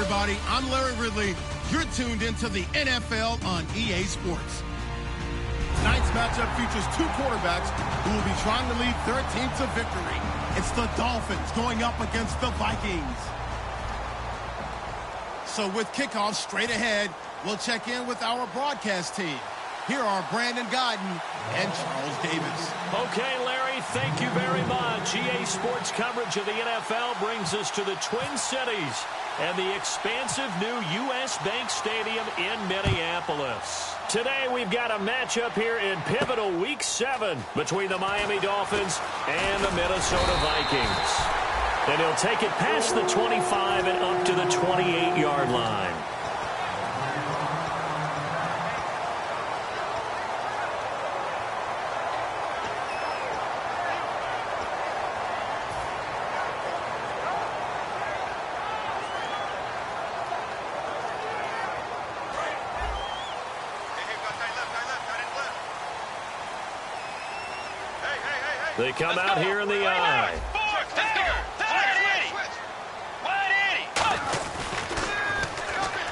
everybody. I'm Larry Ridley. You're tuned into the NFL on EA Sports. Tonight's matchup features two quarterbacks who will be trying to lead their team to victory. It's the Dolphins going up against the Vikings. So with kickoff straight ahead, we'll check in with our broadcast team. Here are Brandon Godden and Charles Davis. Okay, Larry, thank you very much. EA Sports coverage of the NFL brings us to the Twin Cities and the expansive new U.S. Bank Stadium in Minneapolis. Today, we've got a matchup here in pivotal Week 7 between the Miami Dolphins and the Minnesota Vikings. And he'll take it past the 25 and up to the 28-yard line. They come out here in the eye.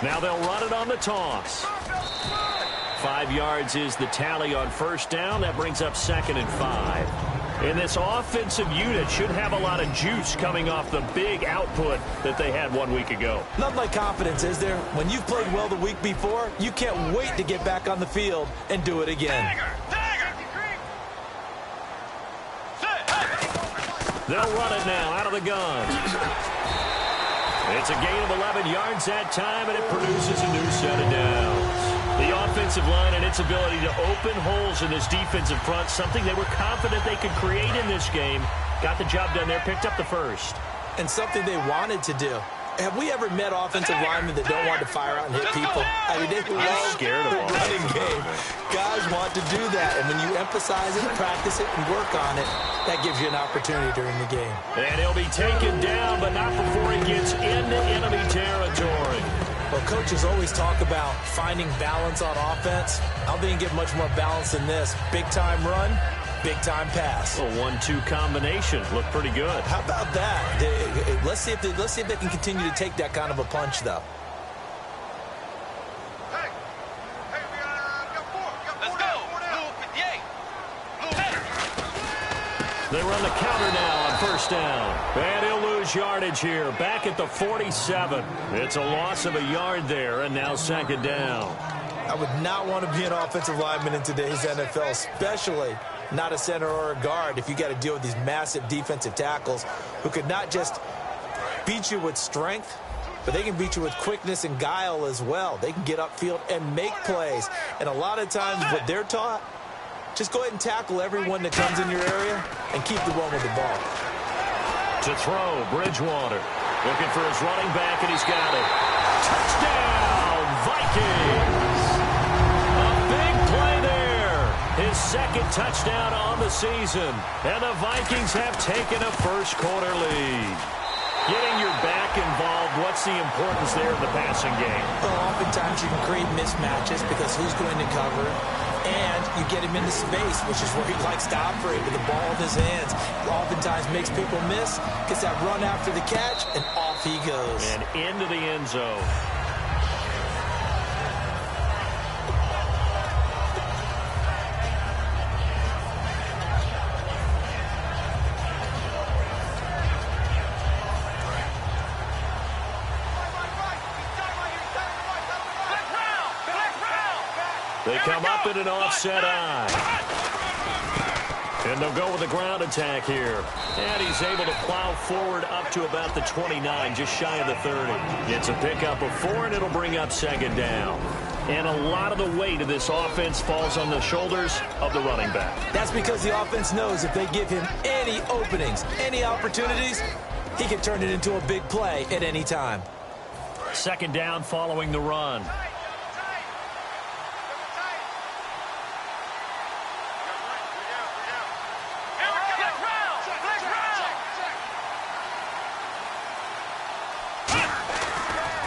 Now they'll run it on the toss. 5 yards is the tally on first down. That brings up 2nd and 5. And this offensive unit should have a lot of juice coming off the big output that they had 1 week ago. Nothing like confidence, is there? When you've played well the week before, you can't wait to get back on the field and do it again. They'll run it now out of the gun. It's a gain of 11 yards that time, and it produces a new set of downs. The offensive line and its ability to open holes in this defensive front, something they were confident they could create in this game. Got the job done there, picked up the first. And something they wanted to do. Have we ever met offensive linemen that don't want to fire out and hit people? I mean, they love the running game. Guys want to do that, and when you emphasize it, practice it, and work on it, that gives you an opportunity during the game. And he'll be taken down, but not before he gets into enemy territory. Well, coaches always talk about finding balance on offense. I don't think you get much more balance than this. Big-time run, big-time pass. A 1-2 combination. Looked pretty good. How about that? Let's see if they can continue to take that kind of a punch, though. They run the counter now on first down. And he'll lose yardage here. Back at the 47. It's a loss of a yard there, and now 2nd down. I would not want to be an offensive lineman in today's NFL, especially not a center or a guard, if you got to deal with these massive defensive tackles who could not just beat you with strength, but they can beat you with quickness and guile as well. They can get upfield and make plays. And a lot of times what they're taught, just go ahead and tackle everyone that comes in your area and keep the run with the ball. To throw, Bridgewater. Looking for his running back, and he's got it. Touchdown, Vikings! A big play there. His 2nd touchdown on the season. And the Vikings have taken a first-quarter lead. Getting your back involved, what's the importance there in the passing game? Well, oftentimes you can create mismatches because who's going to cover, and you get him into space, which is where he likes to operate with the ball in his hands. Oftentimes makes people miss, gets that run after the catch, and off he goes. And into the end zone. They come up in an offset eye. And they'll go with a ground attack here. And he's able to plow forward up to about the 29, just shy of the 30. Gets a pickup of 4, and it'll bring up 2nd down. And a lot of the weight of this offense falls on the shoulders of the running back. That's because the offense knows if they give him any openings, any opportunities, he can turn it into a big play at any time. 2nd down following the run.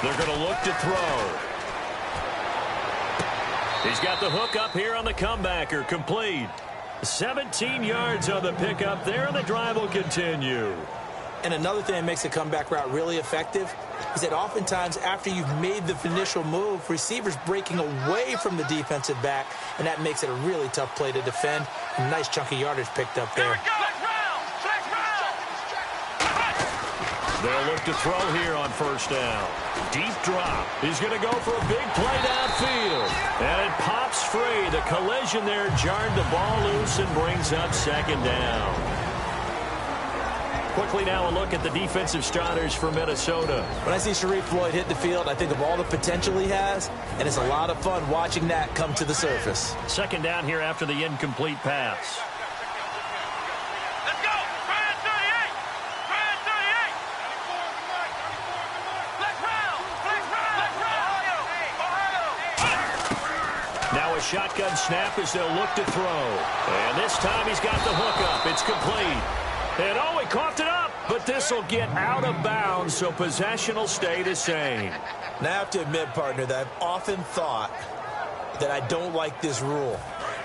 They're going to look to throw. He's got the hook up here on the comebacker. Complete. 17 yards on the pickup there, and the drive will continue. And another thing that makes a comeback route really effective is that oftentimes after you've made the initial move, receivers breaking away from the defensive back, and that makes it a really tough play to defend. A nice chunk of yardage picked up there. They'll look to throw here on first down. Deep drop. He's going to go for a big play downfield. And it pops free. The collision there jarred the ball loose and brings up second down. Quickly now a look at the defensive starters for Minnesota. When I see Sharif Floyd hit the field, I think of all the potential he has, and it's a lot of fun watching that come to the surface. Second down here after the incomplete pass. Let's go! Brad 38! Brad 38! Flex round! Flex round! Ohio! Now a shotgun snap as they'll look to throw. And this time he's got the hook up. It's complete. And oh, he coughed it up, but this will get out of bounds, so possession will stay the same. Now I have to admit, partner, that I've often thought that I don't like this rule,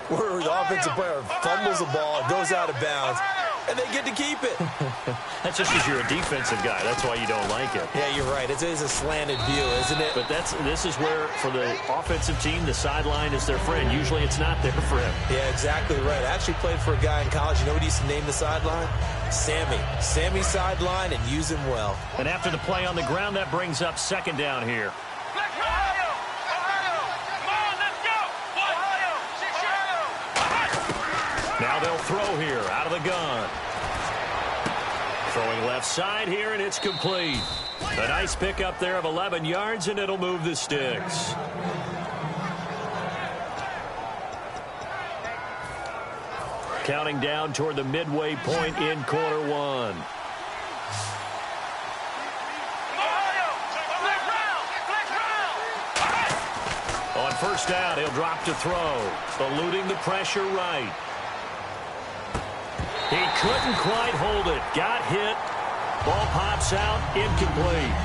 where the offensive player fumbles the ball, goes out of bounds, and they get to keep it. That's just because you're a defensive guy. That's why you don't like it. Yeah, you're right. It is a slanted view, isn't it? But this is where, for the offensive team, the sideline is their friend. Usually it's not there for him. Yeah, exactly right. I actually played for a guy in college. You know what he used to name the sideline? Sammy. Sammy sideline, and use him well. And after the play on the ground, that brings up second down here. Flex Ohio! Ohio! Come on, let's go! Ohio! Now they'll throw here out of the gun. Throwing left side here, and it's complete. A nice pickup there of 11 yards, and it'll move the sticks. Counting down toward the midway point in quarter one. On first down, he'll drop to throw. Eluding the pressure right. He couldn't quite hold it. Got hit. Ball pops out. Incomplete.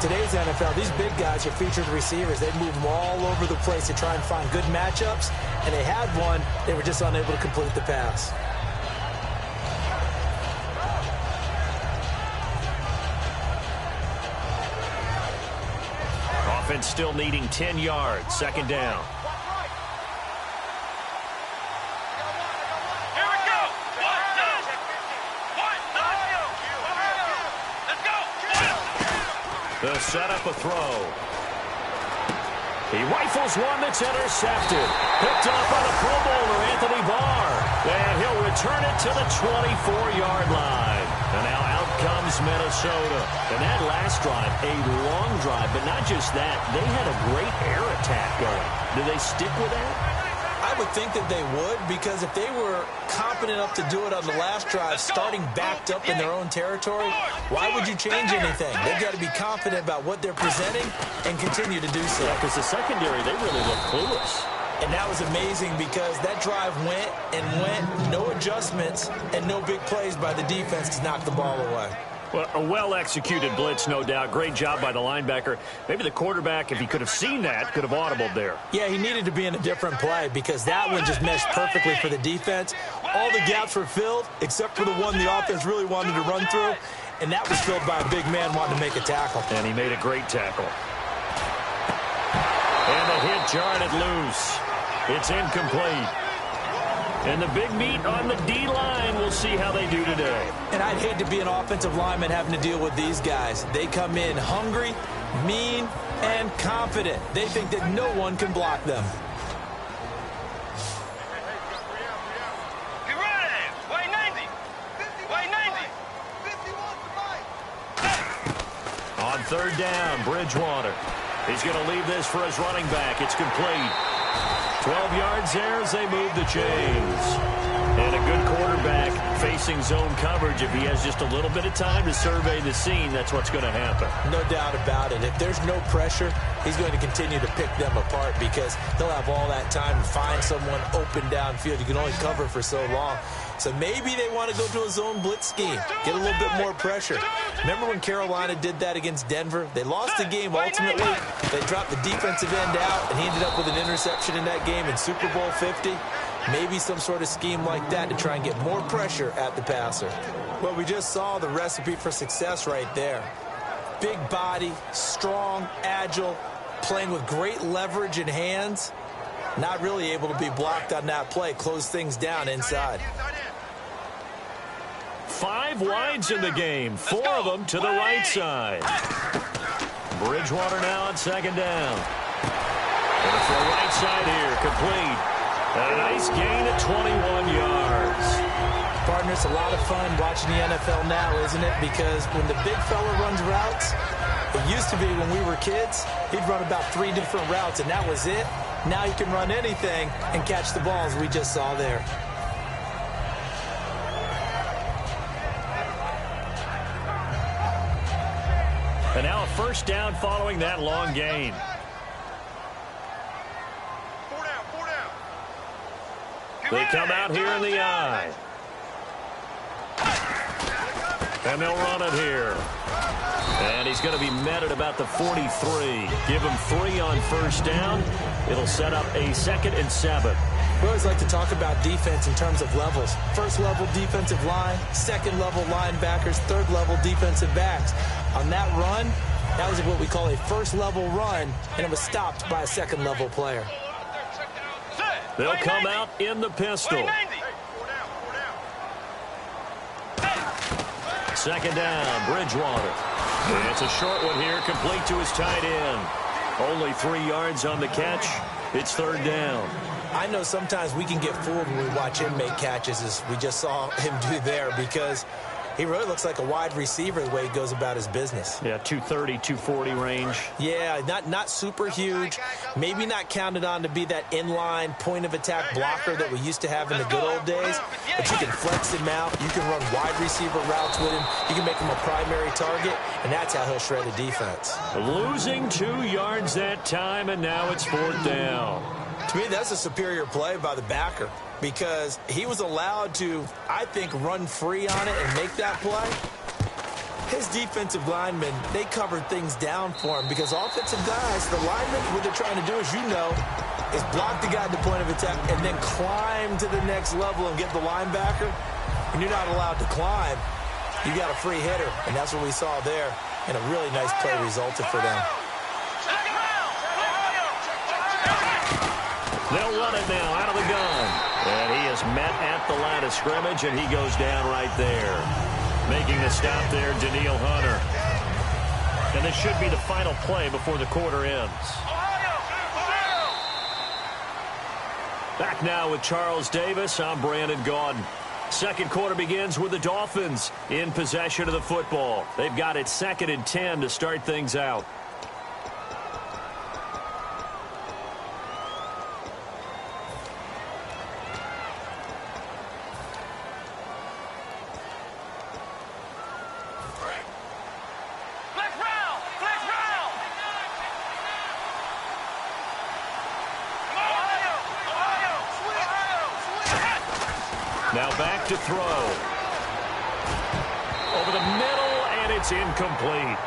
Today's NFL, these big guys are featured receivers. They move them all over the place to try and find good matchups, and they had one. They were just unable to complete the pass. Offense still needing 10 yards. Second down. Here we go! Let's go! They'll set up a throw. He rifles one that's intercepted. Picked off by the Pro Bowler, Anthony Barr. And he'll return it to the 24-yard line. And now out comes Minnesota. And that last drive, a long drive, but not just that. They had a great air attack going. Do they stick with that? I would think that they would, because if they were confident enough to do it on the last drive, starting backed up in their own territory, why would you change anything? They've got to be confident about what they're presenting and continue to do so. Yeah, because the secondary, they really look clueless. And that was amazing because that drive went and went, no adjustments, and no big plays by the defense to knock the ball away. Well, a well-executed blitz, no doubt. Great job by the linebacker. Maybe the quarterback, if he could have seen that, could have audibled there. Yeah, he needed to be in a different play because that one just meshed perfectly for the defense. All the gaps were filled except for the one the offense really wanted to run through, and that was filled by a big man wanting to make a tackle. And he made a great tackle. And the hit jarred it loose. It's incomplete. And the big meat on the D-line, we'll see how they do today. And I'd hate to be an offensive lineman having to deal with these guys. They come in hungry, mean, and confident. They think that no one can block them. Get ready! Way 90! Way 90! On third down, Bridgewater. He's going to leave this for his running back. It's complete. 12 yards there as they move the chains. And a good quarterback facing zone coverage. If he has just a little bit of time to survey the scene, that's what's going to happen. No doubt about it. If there's no pressure, he's going to continue to pick them apart because he'll have all that time to find someone open downfield. You can only cover for so long. So maybe they want to go to a zone blitz scheme, get a little bit more pressure. Remember when Carolina did that against Denver? They lost the game ultimately. They dropped the defensive end out, and he ended up with an interception in that game in Super Bowl 50. Maybe some sort of scheme like that to try and get more pressure at the passer. Well, we just saw the recipe for success right there. Big body, strong, agile, playing with great leverage in hands. Not really able to be blocked on that play. Close things down inside. 5 wides in the game. 4 of them to the right side. Bridgewater now on second down. And it's the right side here, complete. A nice gain at 21 yards. Partner, it's a lot of fun watching the NFL now, isn't it? Because when the big fella runs routes, it used to be when we were kids, he'd run about 3 different routes, and that was it. Now he can run anything and catch the balls we just saw there. And now a first down following that long gain. 4 down, 4 down. They come out here in the eye. And they'll run it here. And he's going to be met at about the 43. Give him 3 on first down. It'll set up a 2nd and 7. We always like to talk about defense in terms of levels. First level defensive line, second level linebackers, third level defensive backs. On that run, that was what we call a first level run, and it was stopped by a second level player. They'll come out in the pistol. Second down, Bridgewater. And it's a short one here, complete to his tight end. Only 3 yards on the catch. It's third down. I know sometimes we can get fooled when we watch him make catches, as we just saw him do there, because he really looks like a wide receiver the way he goes about his business. Yeah, 230, 240 range. Yeah, not super huge. Maybe not counted on to be that inline point-of-attack blocker that we used to have in the good old days. But you can flex him out. You can run wide receiver routes with him. You can make him a primary target, and that's how he'll shred a defense. Losing 2 yards that time, and now it's 4th down. To me, that's a superior play by the backer, because he was allowed to, I think, run free on it and make that play. His defensive linemen, they covered things down for him, because offensive guys, the linemen, what they're trying to do, as you know, is block the guy at the point of attack and then climb to the next level and get the linebacker. When you're not allowed to climb, you got a free hitter, and that's what we saw there, and a really nice play resulted for them. They'll run it now out of the gun. And he is met at the line of scrimmage, and he goes down right there. Making the stop there, Daniil Hunter. And this should be the final play before the quarter ends. Back now with Charles Davis. I'm Brandon Gaudin. Second quarter begins with the Dolphins in possession of the football. They've got it 2nd and 10 to start things out. Now back to throw. Over the middle, and it's incomplete.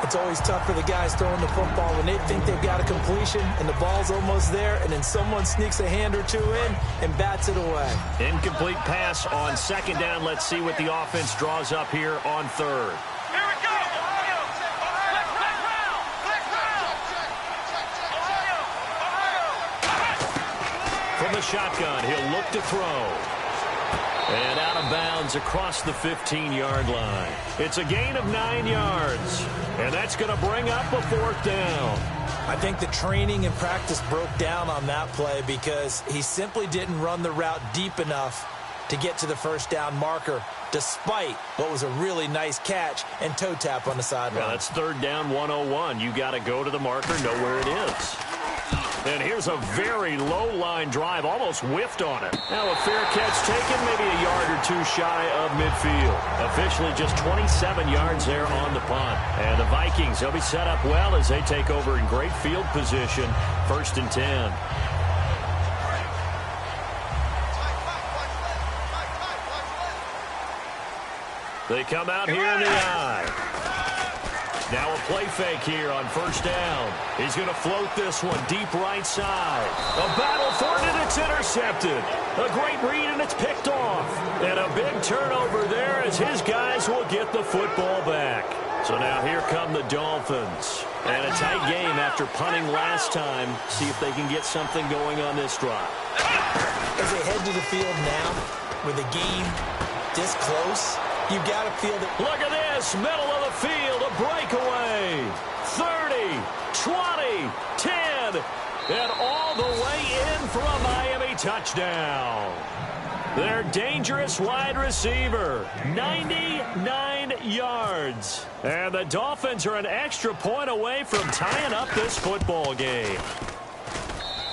It's always tough for the guys throwing the football when they think they've got a completion and the ball's almost there, and then someone sneaks a hand or two in and bats it away. Incomplete pass on second down. Let's see what the offense draws up here on third. Here we go. Ohio. From the shotgun, he'll look to throw. And out of bounds across the 15-yard line. It's a gain of 9 yards. And that's going to bring up a 4th down. I think the training and practice broke down on that play because he simply didn't run the route deep enough to get to the first down marker, despite what was a really nice catch and toe tap on the sideline. Well, that's 3rd down 101. You got to go to the marker, know where it is. And here's a very low line drive, almost whiffed on it. Now a fair catch taken, maybe a yard or 2 shy of midfield. Officially just 27 yards there on the punt. And the Vikings, they'll be set up well as they take over in great field position. 1st and 10. They come out here in the eye. Now a play fake here on first down. He's going to float this one deep right side. A battle for it, and it's intercepted. A great read, and it's picked off. And a big turnover there as his guys will get the football back. So now here come the Dolphins. And a tight game after punting last time. See if they can get something going on this drive. As they head to the field now, with the game this close, you've got to feel that. Look at this, middle of the field, a breakaway. 30, 20, 10, and all the way in for a Miami touchdown. Their dangerous wide receiver, 99 yards. And the Dolphins are an extra point away from tying up this football game.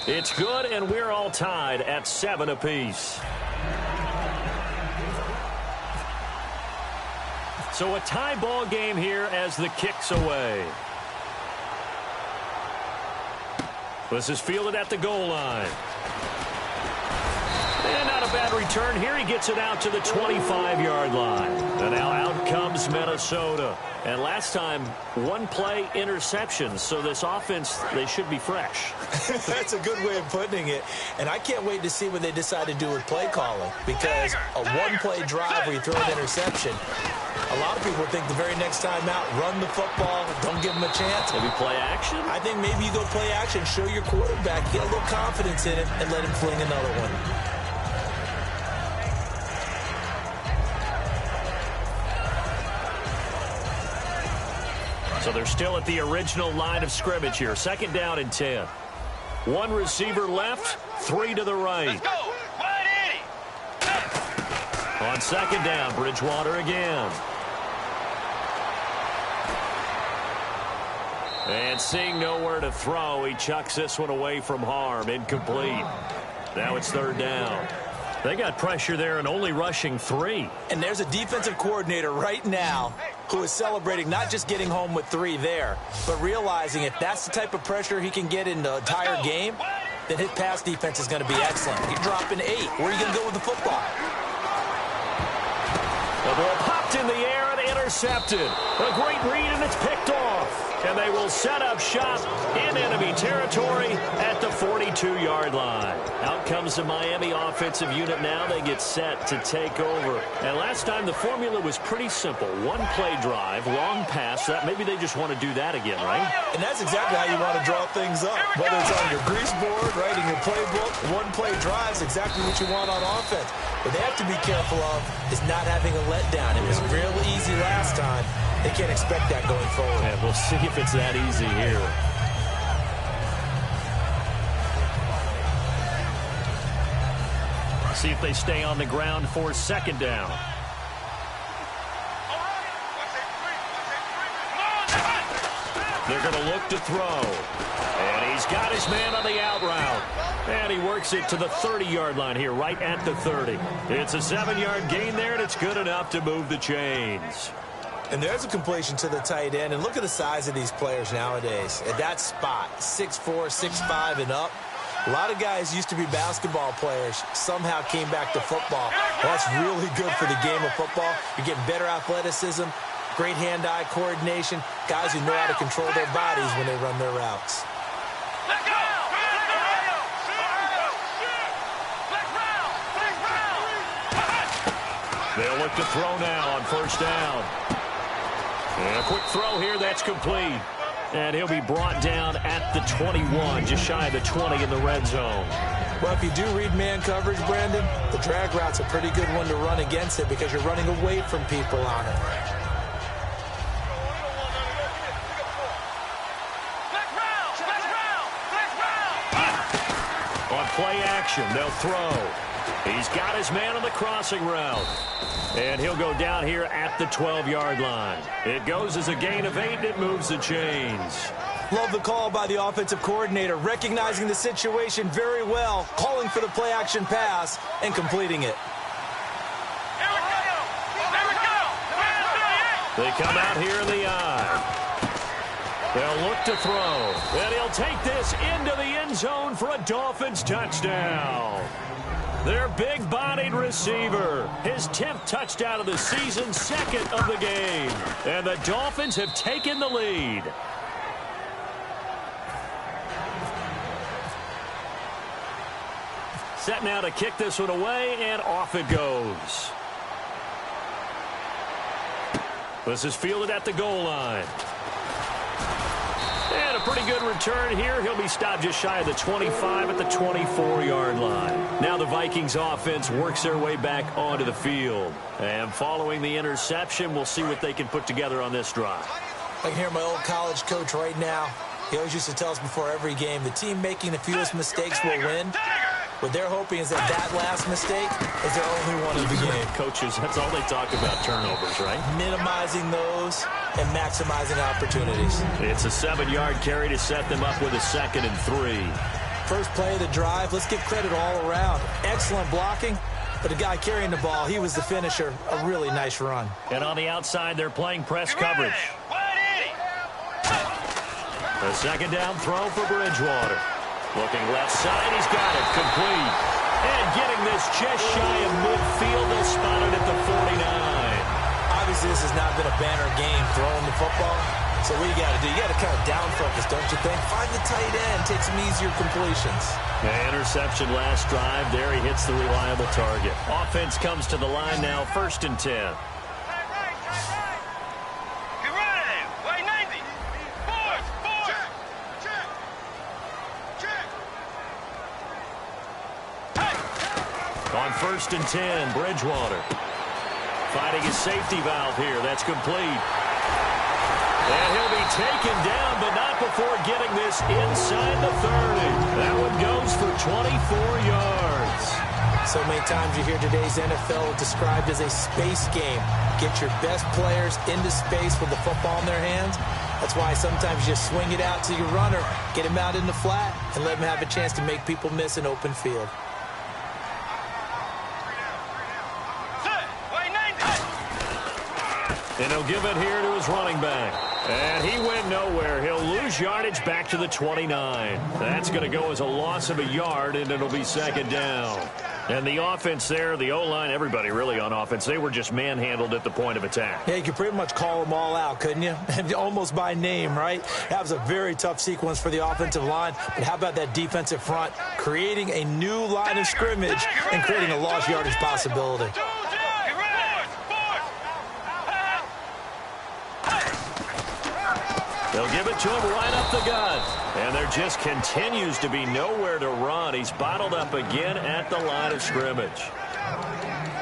It's good, and we're all tied at 7 apiece. So a tie ball game here as the kick's away. This is fielded at the goal line. And not a bad return here. He gets it out to the 25-yard line. And now out comes Minnesota. And last time, one play interception. So this offense, they should be fresh. That's a good way of putting it. And I can't wait to see what they decide to do with play calling. Because a one-play drive where you throw an interception, a lot of people think the very next time out, run the football, don't give them a chance. Maybe play action? I think maybe you go play action, show your quarterback, get a little confidence in it, and let him fling another one. So they're still at the original line of scrimmage here. 2nd down and 10. One receiver left, 3 to the right. Let's go. Wide 80. On 2nd down, Bridgewater again. And seeing nowhere to throw, he chucks this one away from harm. Incomplete. Now it's 3rd down. They got pressure there and only rushing 3. And there's a defensive coordinator right now who is celebrating not just getting home with 3 there, but realizing if that's the type of pressure he can get in the entire game, then his pass defense is going to be excellent. You're dropping 8. Where are you going to go with the football? The ball popped in the air and intercepted. A great read, and it's picked off. And they will set up shop in enemy territory at the 42-yard line. Out comes the Miami offensive unit now. They get set to take over. And last time the formula was pretty simple. One play drive, long pass. That maybe they just want to do that again, right? And that's exactly how you want to draw things up. Whether it's on your grease board, right, in your playbook, one play drive is exactly what you want on offense. What they have to be careful of is not having a letdown. It was real easy last time. They can't expect that going forward. And we'll see if it's that easy here. See if they stay on the ground for 2nd down. They're going to look to throw. And he's got his man on the out route. And he works it to the 30-yard line here, right at the 30. It's a 7-yard gain there, and it's good enough to move the chains. And there's a completion to the tight end. And look at the size of these players nowadays. At that spot, 6'4", 6'5", and up. A lot of guys used to be basketball players, somehow came back to football. Well, that's really good for the game of football. You're getting better athleticism, great hand-eye coordination, guys who know how to control their bodies when they run their routes. They'll look to throw now on 1st down. And a quick throw here, that's complete. And he'll be brought down at the 21, just shy of the 20 in the red zone. Well, if you do read man coverage, Brandon, the drag route's a pretty good one to run against it because you're running away from people on it. On play action, they'll throw. He's got his man on the crossing route. And he'll go down here at the 12-yard line. It goes as a gain of 8, and it moves the chains. Love the call by the offensive coordinator, recognizing the situation very well, calling for the play-action pass, and completing it. They come out here in the eye. They'll look to throw. And he'll take this into the end zone for a Dolphins touchdown. Their big-bodied receiver. His 10th touchdown of the season, second of the game. And the Dolphins have taken the lead. Set now to kick this one away, and off it goes. This is fielded at the goal line. And a pretty good return here. He'll be stopped just shy of the 25 at the 24-yard line. Now the Vikings offense works their way back onto the field. And following the interception, we'll see what they can put together on this drive. I can hear my old college coach right now. He always used to tell us before every game, the team making the fewest mistakes will win. What they're hoping is that last mistake is their only one of the game. Coaches, that's all they talk about, turnovers, right? Minimizing those and maximizing opportunities. It's a 7-yard carry to set them up with a 2nd and 3. First play of the drive, let's give credit all around. Excellent blocking, but the guy carrying the ball, he was the finisher. A really nice run. And on the outside, they're playing press coverage. A 2nd down throw for Bridgewater. Looking left side, he's got it, complete. And getting this just shy of midfield, they'll spot it at the 49. Obviously, this has not been a banner game throwing the football. So what you got to do, you got to kind of down focus, don't you think? Find the tight end, take some easier completions. Yeah, interception last drive. There he hits the reliable target. Offense comes to the line now, 1st and 10. On 1st and 10, Bridgewater. Fighting his safety valve here. That's complete. And he'll be taken down, but not before getting this inside the 30. That one goes for 24 yards. So many times you hear today's NFL described as a space game. Get your best players into space with the football in their hands. That's why sometimes you just swing it out to your runner, get him out in the flat, and let him have a chance to make people miss an open field. And he'll give it here to his running back. And he went nowhere. He'll lose yardage back to the 29. That's going to go as a loss of a yard, and it'll be 2nd down. And the offense there, the O-line, everybody really on offense, they were just manhandled at the point of attack. Yeah, you could pretty much call them all out, couldn't you? Almost by name, right? That was a very tough sequence for the offensive line. But how about that defensive front creating a new line of scrimmage and creating a lost yardage possibility? They'll give it to him right up the gut. And there just continues to be nowhere to run. He's bottled up again at the line of scrimmage.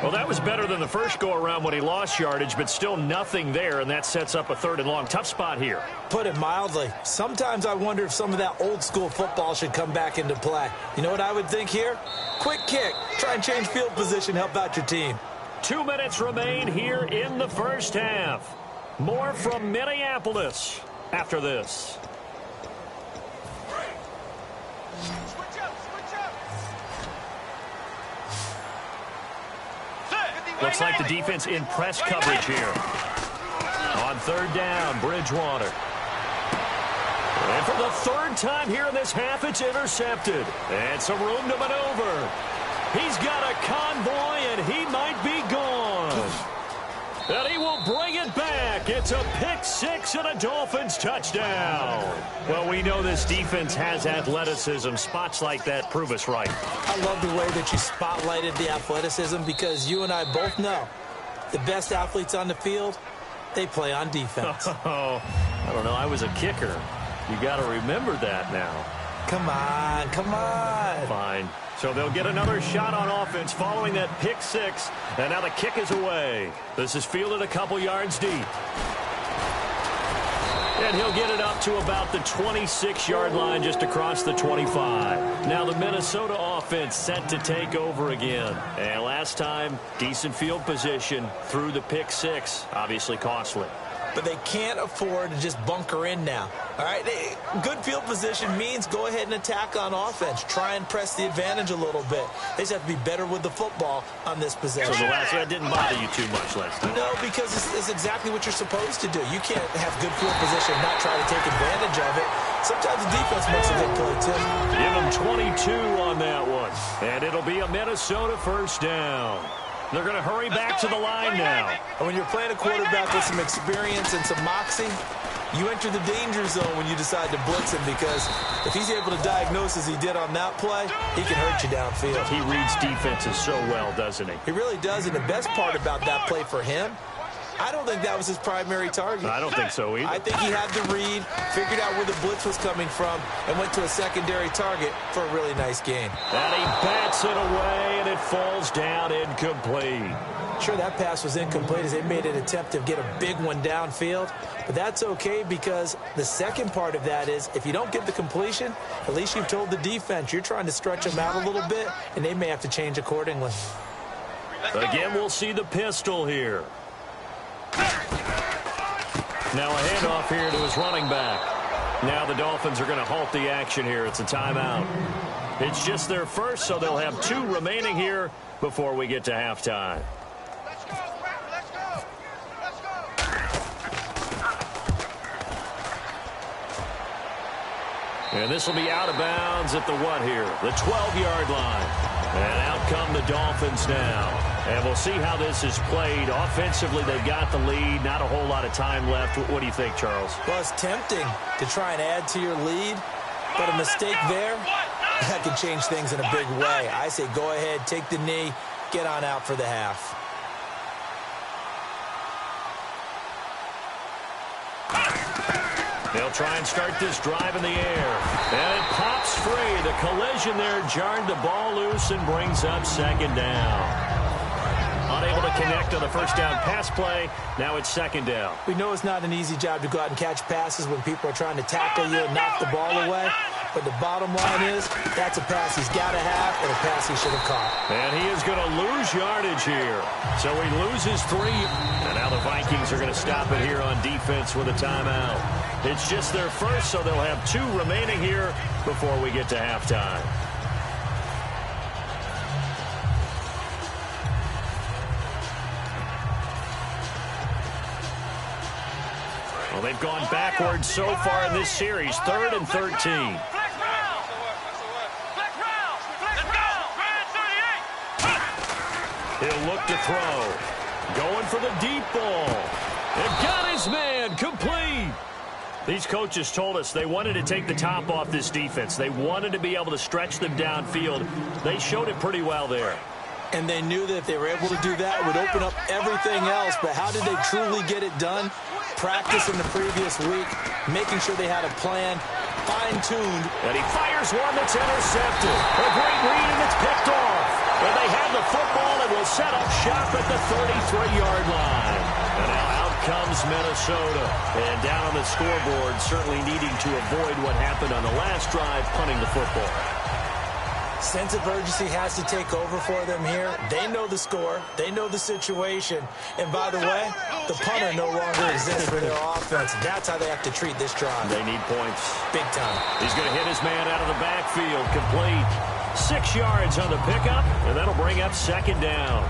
Well, that was better than the first go-around when he lost yardage, but still nothing there, and that sets up a 3rd and long. Tough spot here. Put it mildly. Sometimes I wonder if some of that old-school football should come back into play. You know what I would think here? Quick kick. Try and change field position, help out your team. 2 minutes remain here in the first half. More from Minneapolis after this. Looks like the defense in press coverage here. On 3rd down, Bridgewater. And for the 3rd time here in this half, it's intercepted. And some room to maneuver. He's got a convoy, and he might be gone. And he will bring it back. It's a pick-6 and a Dolphins touchdown. Well, we know this defense has athleticism. Spots like that prove us right. I love the way that you spotlighted the athleticism because you and I both know the best athletes on the field, they play on defense. Oh, I don't know. I was a kicker. You got to remember that now. Come on, come on. Fine. So they'll get another shot on offense following that pick-6, and now the kick is away. This is fielded a couple yards deep. And he'll get it up to about the 26-yard line just across the 25. Now the Minnesota offense set to take over again. And last time, decent field position through the pick-6, obviously costly. But they can't afford to just bunker in now. All right, good field position means go ahead and attack on offense. Try and press the advantage a little bit. They just have to be better with the football on this possession. So the last that didn't bother you too much last time? No, because it's exactly what you're supposed to do. You can't have good field position and not try to take advantage of it. sometimes the defense makes a good play, too. Give him 22 on that one. And it'll be a Minnesota first down. They're going to hurry back to the line now. And when you're playing a quarterback with some experience and some moxie, you enter the danger zone when you decide to blitz him, because if he's able to diagnose as he did on that play, he can hurt you downfield. He reads defenses so well, doesn't he? He really does, and the best part about that play for him, I don't think that was his primary target. I don't think so either. I think he had the read, figured out where the blitz was coming from, and went to a secondary target for a really nice gain. And he bats it away, and it falls down incomplete. Sure, that pass was incomplete as they made an attempt to get a big one downfield, but that's okay, because the second part of that is if you don't get the completion, at least you've told the defense you're trying to stretch them out a little bit, and they may have to change accordingly. Again, we'll see the pistol here. Now a handoff here to his running back. Now the Dolphins are going to halt the action here. It's a timeout. It's just their first, so they'll have 2 remaining here before we get to halftime. Let's go, let's go, let's go. And this will be out of bounds at the what here? The 12-yard line. And out come the Dolphins now. And we'll see how this is played. Offensively, they've got the lead. Not a whole lot of time left. What do you think, Charles? Well, it's tempting to try and add to your lead, but a mistake there, that can change things in a big way. I say go ahead, take the knee, get on out for the half. They'll try and start this drive in the air. And it pops free. The collision there jarred the ball loose and brings up second down. Unable to connect on the first down pass play. Now it's second down. We know it's not an easy job to go out and catch passes when people are trying to tackle you and knock the ball away. But the bottom line is that's a pass he's got to have and a pass he should have caught. And he is going to lose yardage here. So he loses 3. And now the Vikings are going to stop it here on defense with a timeout. It's just their first, so they'll have 2 remaining here before we get to halftime. Well, they've gone backwards so far in this series. 3rd and 13. He'll look to throw. Going for the deep ball. And got his man. Complete. These coaches told us they wanted to take the top off this defense. They wanted to be able to stretch them downfield. They showed it pretty well there. And they knew that if they were able to do that, it would open up everything else. But how did they truly get it done? Practice in the previous week, making sure they had a plan, fine-tuned. And he fires one that's intercepted. A great read, and it's picked off. And they have the football and will set up shop at the 33-yard line. And now out comes Minnesota. And down on the scoreboard, certainly needing to avoid what happened on the last drive, punting the football. Sense of urgency has to take over for them here. They know the score. They know the situation. And by the way, the punter no longer exists for their offense. That's how they have to treat this drive. They need points. Big time. He's going to hit his man out of the backfield. Complete. 6 yards on the pickup, and that'll bring up second down.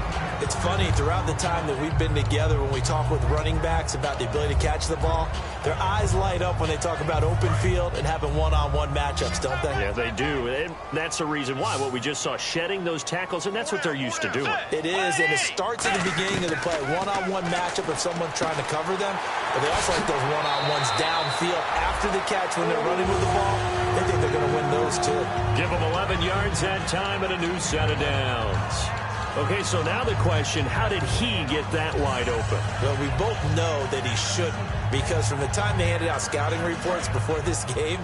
It's funny, throughout the time that we've been together, when we talk with running backs about the ability to catch the ball, their eyes light up when they talk about open field and having one-on-one matchups, don't they? Yeah, they do. And that's the reason why. What we just saw, shedding those tackles, and that's what they're used to doing. It is, and it starts at the beginning of the play. One-on-one matchup if someone's trying to cover them, but they also like those one-on-ones downfield after the catch when they're running with the ball. They think they're going to win those, too. Give them 11 yards that time and a new set of downs. Okay, so now the question, how did he get that wide open? Well, we both know that he shouldn't, because from the time they handed out scouting reports before this game,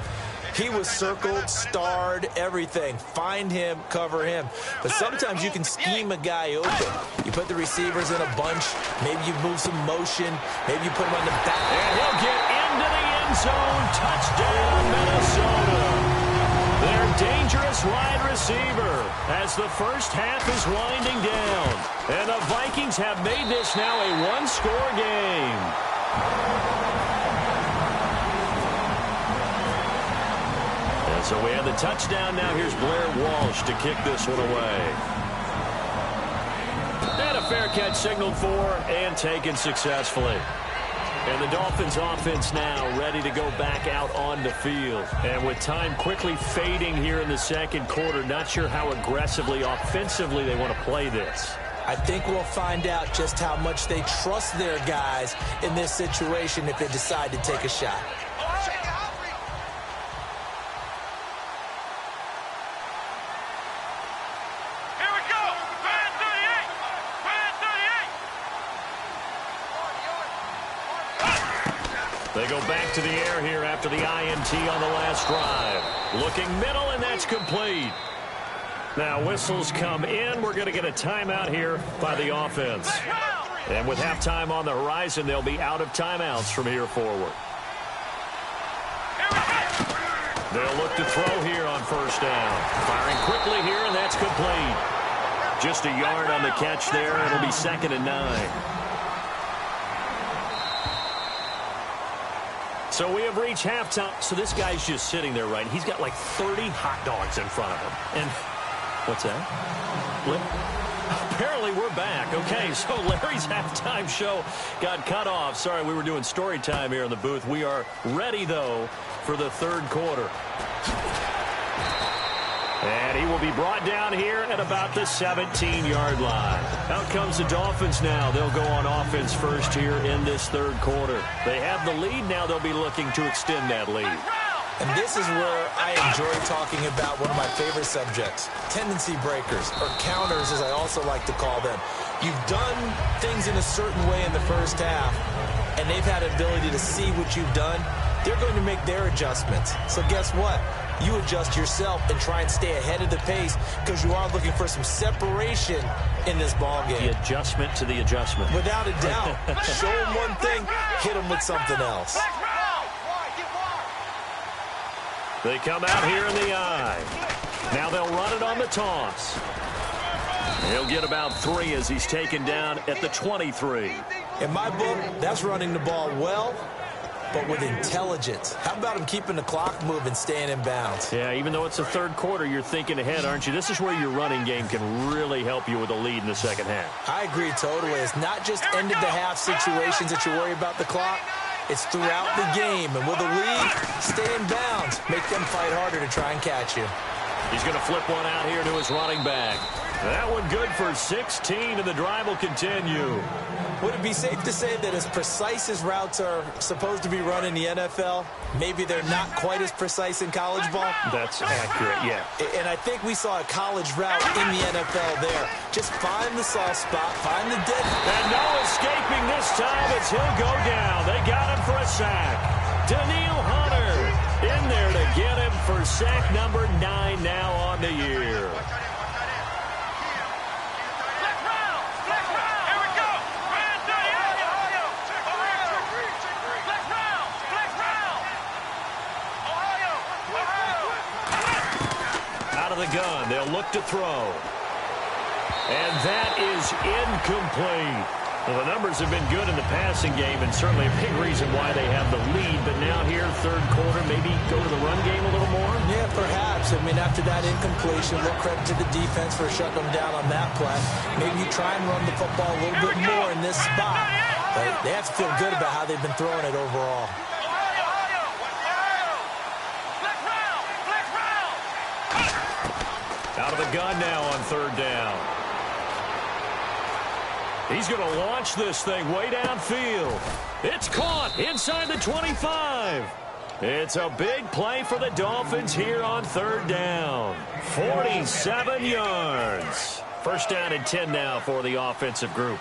he was circled, starred, everything. Find him, cover him. But sometimes you can scheme a guy open. You put the receivers in a bunch. Maybe you move some motion. Maybe you put him on the back. And he'll get into the end zone. Touchdown, Minnesota. Their dangerous wide receiver as the first half is winding down. And the Vikings have made this now a one-score game. And so we have the touchdown. Now here's Blair Walsh to kick this one away. And a fair catch signaled for and taken successfully. And the Dolphins offense now ready to go back out on the field. And with time quickly fading here in the second quarter, not sure how aggressively, offensively they want to play this. I think we'll find out just how much they trust their guys in this situation if they decide to take a shot. Here we go. Fan 38. Fan 38. They go back to the air here after the INT on the last drive. Looking middle, and that's complete. Now whistles come in. We're going to get a timeout here by the offense. And with halftime on the horizon, they'll be out of timeouts from here forward. They'll look to throw here on first down. Firing quickly here, and that's complete. Just a yard on the catch there. It'll be 2nd and 9. So we have reached halftime. So this guy's just sitting there, right? He's got like 30 hot dogs in front of him. And what's that? Apparently we're back. Okay, so Larry's halftime show got cut off. Sorry, we were doing story time here in the booth. We are ready, though, for the third quarter. And he will be brought down here at about the 17-yard line. Out comes the Dolphins now. They'll go on offense first here in this third quarter. They have the lead. Now they'll be looking to extend that lead. And this is where I enjoy talking about one of my favorite subjects, tendency breakers, or counters as I also like to call them. You've done things in a certain way in the first half, and they've had an ability to see what you've done. They're going to make their adjustments. So guess what? You adjust yourself and try and stay ahead of the pace because you are looking for some separation in this ball game. The adjustment to the adjustment. Without a doubt. Show them one thing, hit them with something else. They come out here in the eye. Now they'll run it on the toss. He'll get about 3 as he's taken down at the 23. In my book, that's running the ball well, but with intelligence. How about him keeping the clock moving, staying in bounds? Yeah, even though it's the third quarter, you're thinking ahead, aren't you? This is where your running game can really help you with a lead in the second half. I agree totally. It's not just end-of-the-half situations that you worry about the clock. It's throughout the game. And with a lead, stay in bounds. Make them fight harder to try and catch you. He's going to flip one out here to his running back. That one good for 16, and the drive will continue. Would it be safe to say that as precise as routes are supposed to be run in the NFL, maybe they're not quite as precise in college ball? That's accurate, yeah. And I think we saw a college route in the NFL there. Just find the soft spot, find the dead. And no escaping this time as he'll go down. They got him for a sack. Daniil Hunter in there to get him for sack number 9 now on the year. The gun. They'll look to throw. And that is incomplete. Well, the numbers have been good in the passing game and certainly a big reason why they have the lead. But now here, third quarter, maybe go to the run game a little more? Yeah, perhaps. I mean, after that incompletion, a little credit to the defense for shutting them down on that play. Maybe you try and run the football a little bit more in this spot. But they have to feel good about how they've been throwing it overall. Out of the gun now on third down. He's going to launch this thing way downfield. It's caught inside the 25. It's a big play for the Dolphins here on third down. 47 yards. First down and 10 now for the offensive group.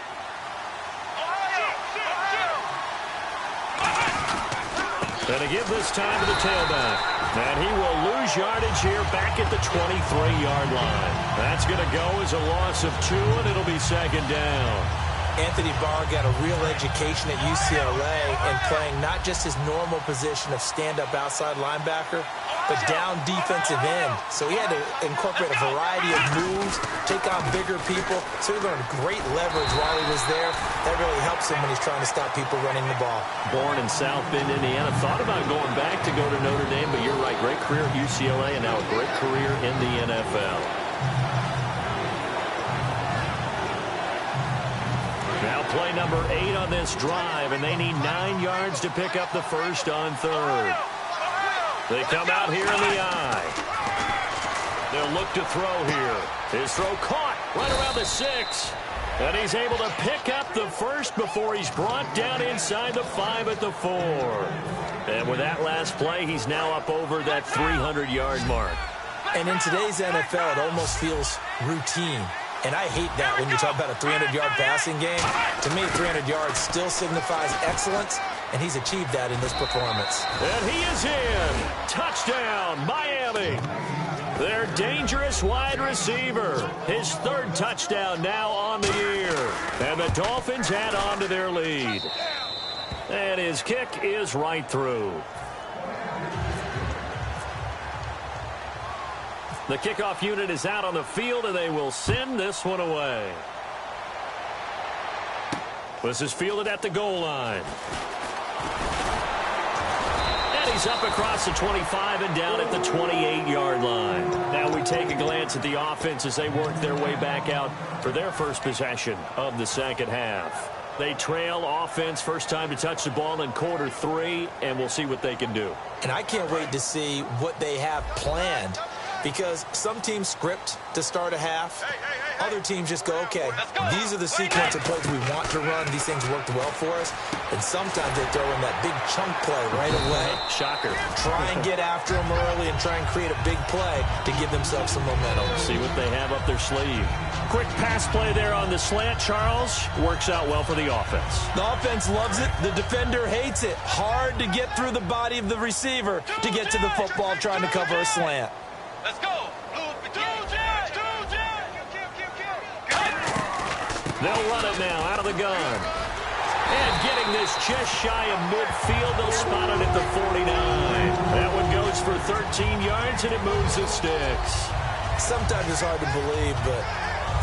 And to give this time to the tailback. And he will lose yardage here back at the 23-yard line. That's going to go as a loss of 2, and it'll be second down. Anthony Barr got a real education at UCLA in playing not just his normal position of stand-up outside linebacker, but down defensive end. So he had to incorporate a variety of moves, take on bigger people. So he learned great leverage while he was there. That really helps him when he's trying to stop people running the ball. Born in South Bend, Indiana. Thought about going back to go to Notre Dame, but you're right. Great career at UCLA and now a great career in the NFL. Now play number 8 on this drive, and they need 9 yards to pick up the first on third. They come out here in the eye. They'll look to throw here. His throw caught right around the 6. And he's able to pick up the first before he's brought down inside the 5 at the 4. And with that last play, he's now up over that 300-yard mark. And in today's NFL, it almost feels routine. And I hate that when you talk about a 300-yard passing game. To me, 300 yards still signifies excellence, and he's achieved that in this performance. And he is in. Touchdown, Miami. Their dangerous wide receiver. His 3rd touchdown now on the year. And the Dolphins add on to their lead. And his kick is right through. The kickoff unit is out on the field, and they will send this one away. This is fielded at the goal line. And he's up across the 25 and down at the 28-yard line. Now we take a glance at the offense as they work their way back out for their first possession of the second half. They trail offense, first time to touch the ball in quarter 3, and we'll see what they can do. And I can't wait to see what they have planned, because some teams script to start a half. Other teams just go, okay, these are the sequence of plays we want to run. These things worked well for us. And sometimes they throw in that big chunk play right away. Shocker. Try and get after them early and try and create a big play to give themselves some momentum. See what they have up their sleeve. Quick pass play there on the slant, Charles. Works out well for the offense. The offense loves it. The defender hates it. Hard to get through the body of the receiver to get to the football trying to cover a slant. Let's go. They'll run it now out of the gun. And getting this just shy of midfield, they'll spot it at the 49. That one goes for 13 yards, and it moves the sticks. Sometimes it's hard to believe, but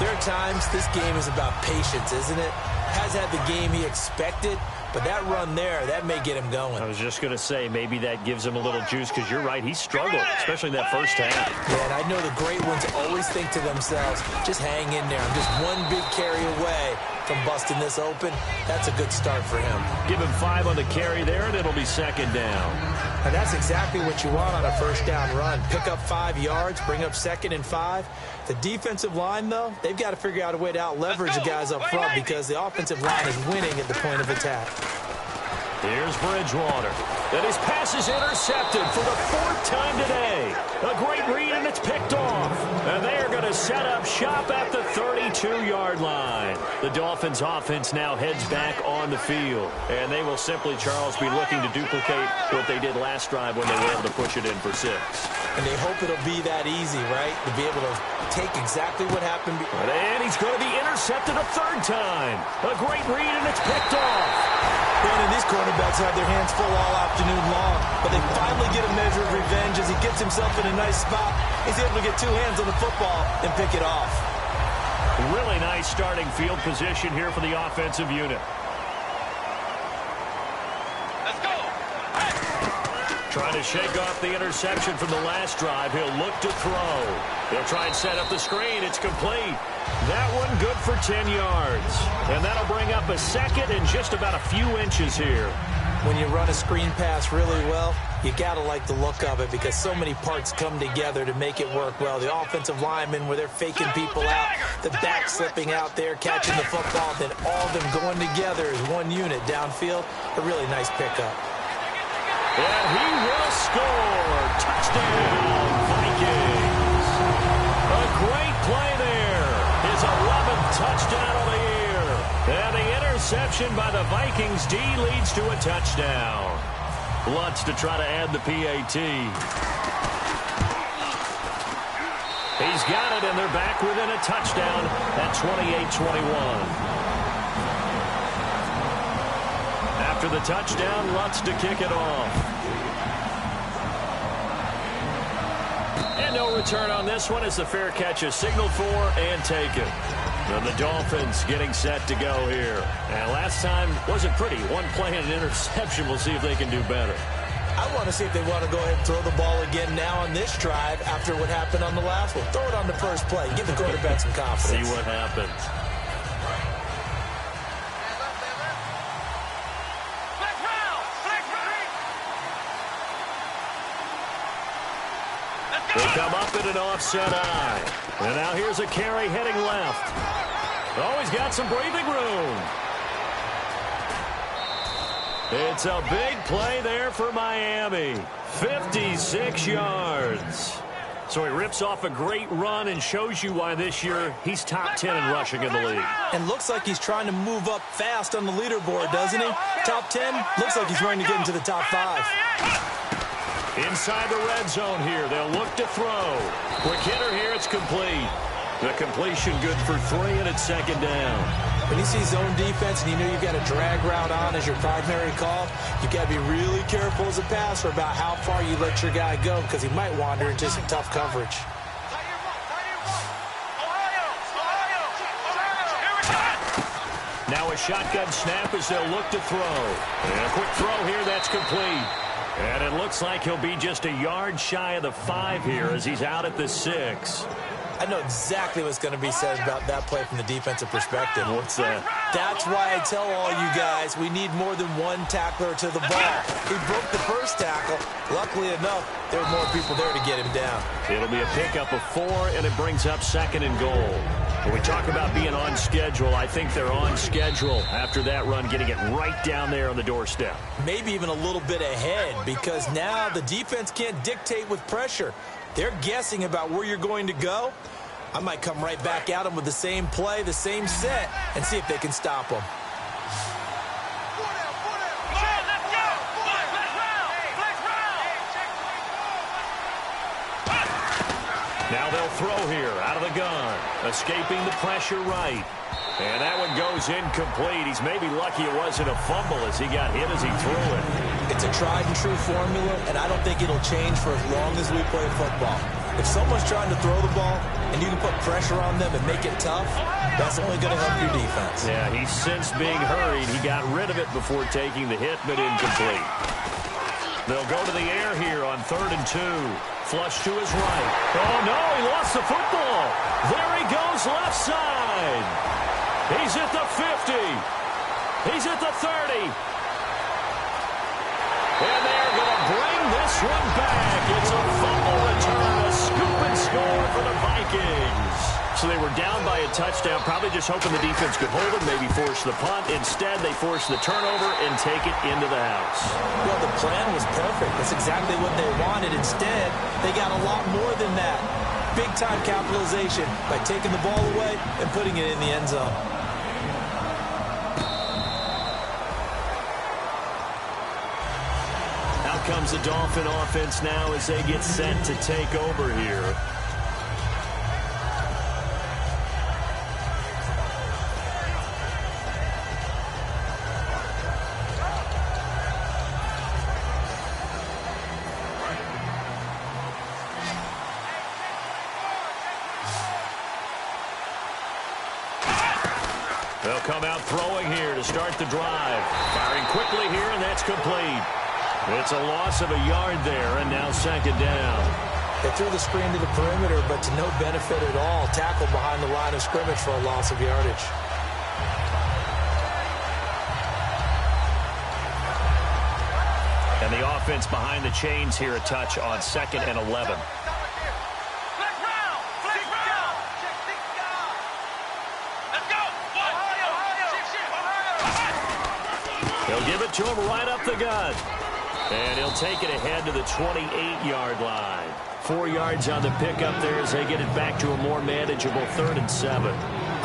there are times this game is about patience, isn't it? Has had the game he expected, but that run there, that may get him going. I was just going to say, maybe that gives him a little juice, because you're right, he struggled, especially in that first half. Yeah, and I know the great ones always think to themselves, just hang in there. I'm just one big carry away from busting this open. That's a good start for him. Give him 5 on the carry there, and it'll be second down. And that's exactly what you want on a first down run. Pick up 5 yards, bring up 2nd and 5. The defensive line, though, they've got to figure out a way to out-leverage the guys up front, because the offensive line is winning at the point of attack. Here's Bridgewater. And his pass is intercepted for the 4th time today. A great read, and it's picked off. And they are going to set up shop at the 32-yard line. The Dolphins' offense now heads back on the field. And they will simply, Charles, be looking to duplicate what they did last drive when they were able to push it in for 6. And they hope it'll be that easy, right? To be able to take exactly what happened. And he's going to be intercepted a 3rd time. A great read, and it's picked off. And these quarterbacks have their hands full all afternoon long, but they finally get a measure of revenge as he gets himself in a nice spot. He's able to get 2 hands on the football and pick it off. Really nice starting field position here for the offensive unit. Let's go. Trying to shake off the interception from the last drive. He'll look to throw. He'll try and set up the screen. It's complete. That one good for 10 yards. And that'll bring up a 2nd and just about a few inches here. When you run a screen pass really well, you got to like the look of it, because so many parts come together to make it work well. The offensive linemen, where they're faking people out, the back slipping out there, catching the football, then all of them going together as one unit downfield. A really nice pickup. And he will score. Touchdown, Vikings. A great play there. His 11th touchdown of the year. And the interception by the Vikings D leads to a touchdown. Lutz to try to add the PAT. He's got it, and they're back within a touchdown at 28-21. After the touchdown, Lutz to kick it off. And no return on this one as the fair catch is signaled for and taken. And the Dolphins getting set to go here. And last time wasn't pretty. One play and an interception. We'll see if they can do better. I want to see if they want to go ahead and throw the ball again now on this drive after what happened on the last one. Throw it on the first play. Give the quarterback some confidence. See what happens. They come up in an offset eye. And now here's a carry heading left. Oh, he's got some breathing room. It's a big play there for Miami. 56 yards. So he rips off a great run and shows you why this year he's top 10 in rushing in the league. And looks like he's trying to move up fast on the leaderboard, doesn't he? Top 10, looks like he's running to get into the top 5. Inside the red zone here, they'll look to throw. Quick hitter here, it's complete. The completion good for 3, and it's second down. When you see zone defense and you know you've got a drag route on as your primary call, you've got to be really careful as a passer about how far you let your guy go because he might wander into some tough coverage. Now a shotgun snap as they'll look to throw. And a quick throw here, that's complete. And it looks like he'll be just a yard shy of the 5 here as he's out at the 6. I know exactly what's going to be said about that play from the defensive perspective. What's that? That's why I tell all you guys we need more than one tackler to the ball. He broke the first tackle. Luckily enough, there were more people there to get him down. It'll be a pickup of 4, and it brings up 2nd and goal. When we talk about being on schedule, I think they're on schedule after that run, getting it right down there on the doorstep. Maybe even a little bit ahead because now the defense can't dictate with pressure. They're guessing about where you're going to go. I might come right back at them with the same play, the same set, and see if they can stop them. Now they'll throw here out of the gun. Escaping the pressure right. And that one goes incomplete. He's maybe lucky it wasn't a fumble as he got hit as he threw it. It's a tried and true formula, and I don't think it'll change for as long as we play football. If someone's trying to throw the ball and you can put pressure on them and make it tough, that's only going to help your defense. Yeah, he's since being hurried. He got rid of it before taking the hit, but incomplete. They'll go to the air here on 3rd and 2. Flush to his right. Oh, no, he lost the football. There he goes left side. He's at the 50. He's at the 30. And they're going to bring this one back. It's a fumble return, a scoop and score for the Vikings. So they were down by a touchdown, probably just hoping the defense could hold it, maybe force the punt. Instead, they force the turnover and take it into the house. Well, the plan was perfect. That's exactly what they wanted. Instead, they got a lot more than that. Big-time capitalization by taking the ball away and putting it in the end zone. Out comes the Dolphin offense now as they get set to take over here. They'll come out throwing here to start the drive. Firing quickly here, and that's complete. It's a loss of a yard there, and now 2nd down. They threw the screen to the perimeter, but to no benefit at all. Tackled behind the line of scrimmage for a loss of yardage. And the offense behind the chains here a touch on 2nd and 11. He'll give it to him right up the gut. And he'll take it ahead to the 28-yard line. 4 yards on the pickup there as they get it back to a more manageable 3rd and 7.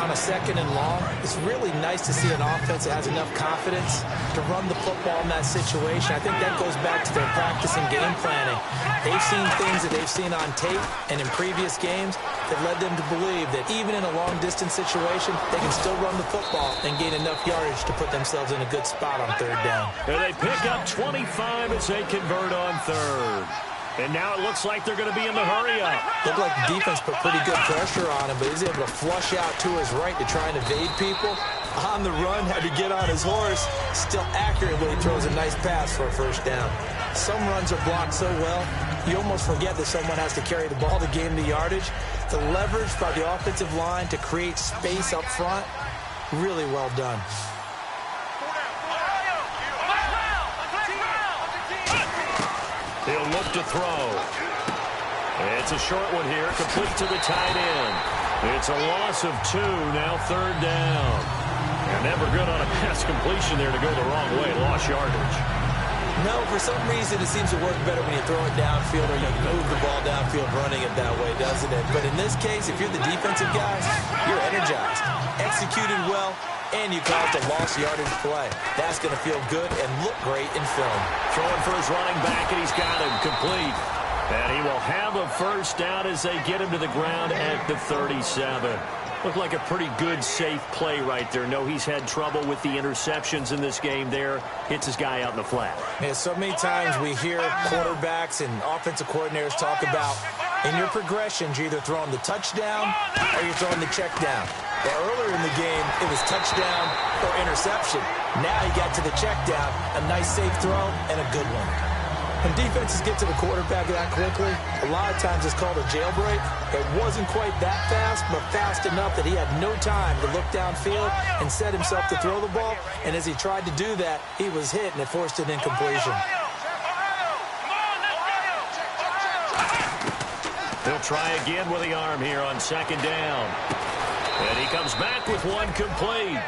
On a 2nd and long, it's really nice to see an offense that has enough confidence to run the football in that situation. I think that goes back to their practice and game planning. They've seen things that they've seen on tape and in previous games that led them to believe that even in a long-distance situation, they can still run the football and gain enough yardage to put themselves in a good spot on 3rd down. And they pick up 25 as they convert on 3rd. And now it looks like they're going to be in the hurry-up. Looked like the defense put pretty good pressure on him, but he's able to flush out to his right to try and evade people. On the run, had to get on his horse. Still accurately throws a nice pass for a 1st down. Some runs are blocked so well, you almost forget that someone has to carry the ball to gain the yardage. The leverage by the offensive line to create space up front, really well done. He'll look to throw. It's a short one here, complete to the tight end. It's a loss of 2, now 3rd down. And never good on a pass completion there to go the wrong way, lost yardage. No, for some reason it seems to work better when you throw it downfield or you move the ball downfield running it that way, doesn't it? But in this case, if you're the defensive guys, you're energized, executed well, and you caused a lost yardage play. That's going to feel good and look great in film. Throwing for his running back, and he's got him complete. And he will have a first down as they get him to the ground at the 37. Looked like a pretty good, safe play right there. No, he's had trouble with the interceptions in this game there. Hits his guy out in the flat. Yeah, so many times we hear quarterbacks and offensive coordinators talk about in your progressions, you're either throwing the touchdown or you're throwing the check down. But earlier in the game, it was touchdown or interception. Now you got to the check down, a nice safe throw, and a good one. When defenses get to the quarterback that quickly, a lot of times it's called a jailbreak. It wasn't quite that fast, but fast enough that he had no time to look downfield and set himself to throw the ball. And as he tried to do that, he was hit, and it forced an incompletion. He'll try again with the arm here on 2nd down. And he comes back with one complete.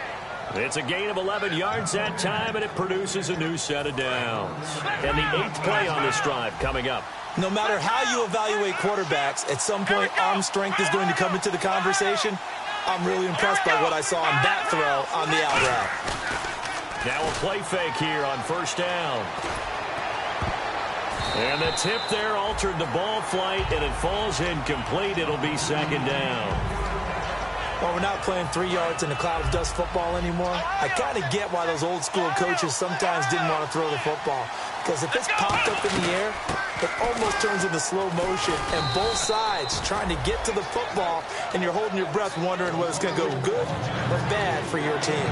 It's a gain of 11 yards that time, and it produces a new set of downs. And the 8th play on this drive coming up. No matter how you evaluate quarterbacks, at some point arm strength is going to come into the conversation. I'm really impressed by what I saw on that throw on the out route. Now a play fake here on 1st down. And the tip there altered the ball flight, and it falls incomplete. It'll be 2nd down. Well, we're not playing 3 yards in a cloud of dust football anymore. I kind of get why those old school coaches sometimes didn't want to throw the football. Because if it's popped up in the air, it almost turns into slow motion. And both sides trying to get to the football, and you're holding your breath wondering whether it's going to go good or bad for your team.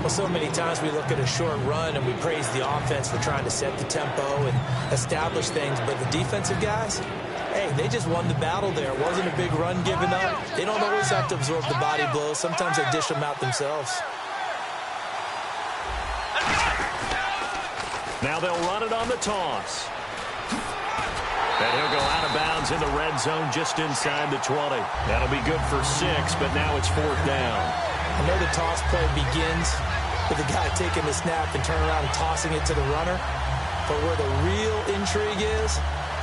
Well, so many times we look at a short run and we praise the offense for trying to set the tempo and establish things. But the defensive guys, hey, they just won the battle there. It wasn't a big run given up. They don't always have to absorb the body blows. Sometimes they dish them out themselves. Now they'll run it on the toss. And he'll go out of bounds in the red zone just inside the 20. That'll be good for 6, but now it's 4th down. I know the toss play begins with the guy taking the snap and turning around and tossing it to the runner. But where the real intrigue is,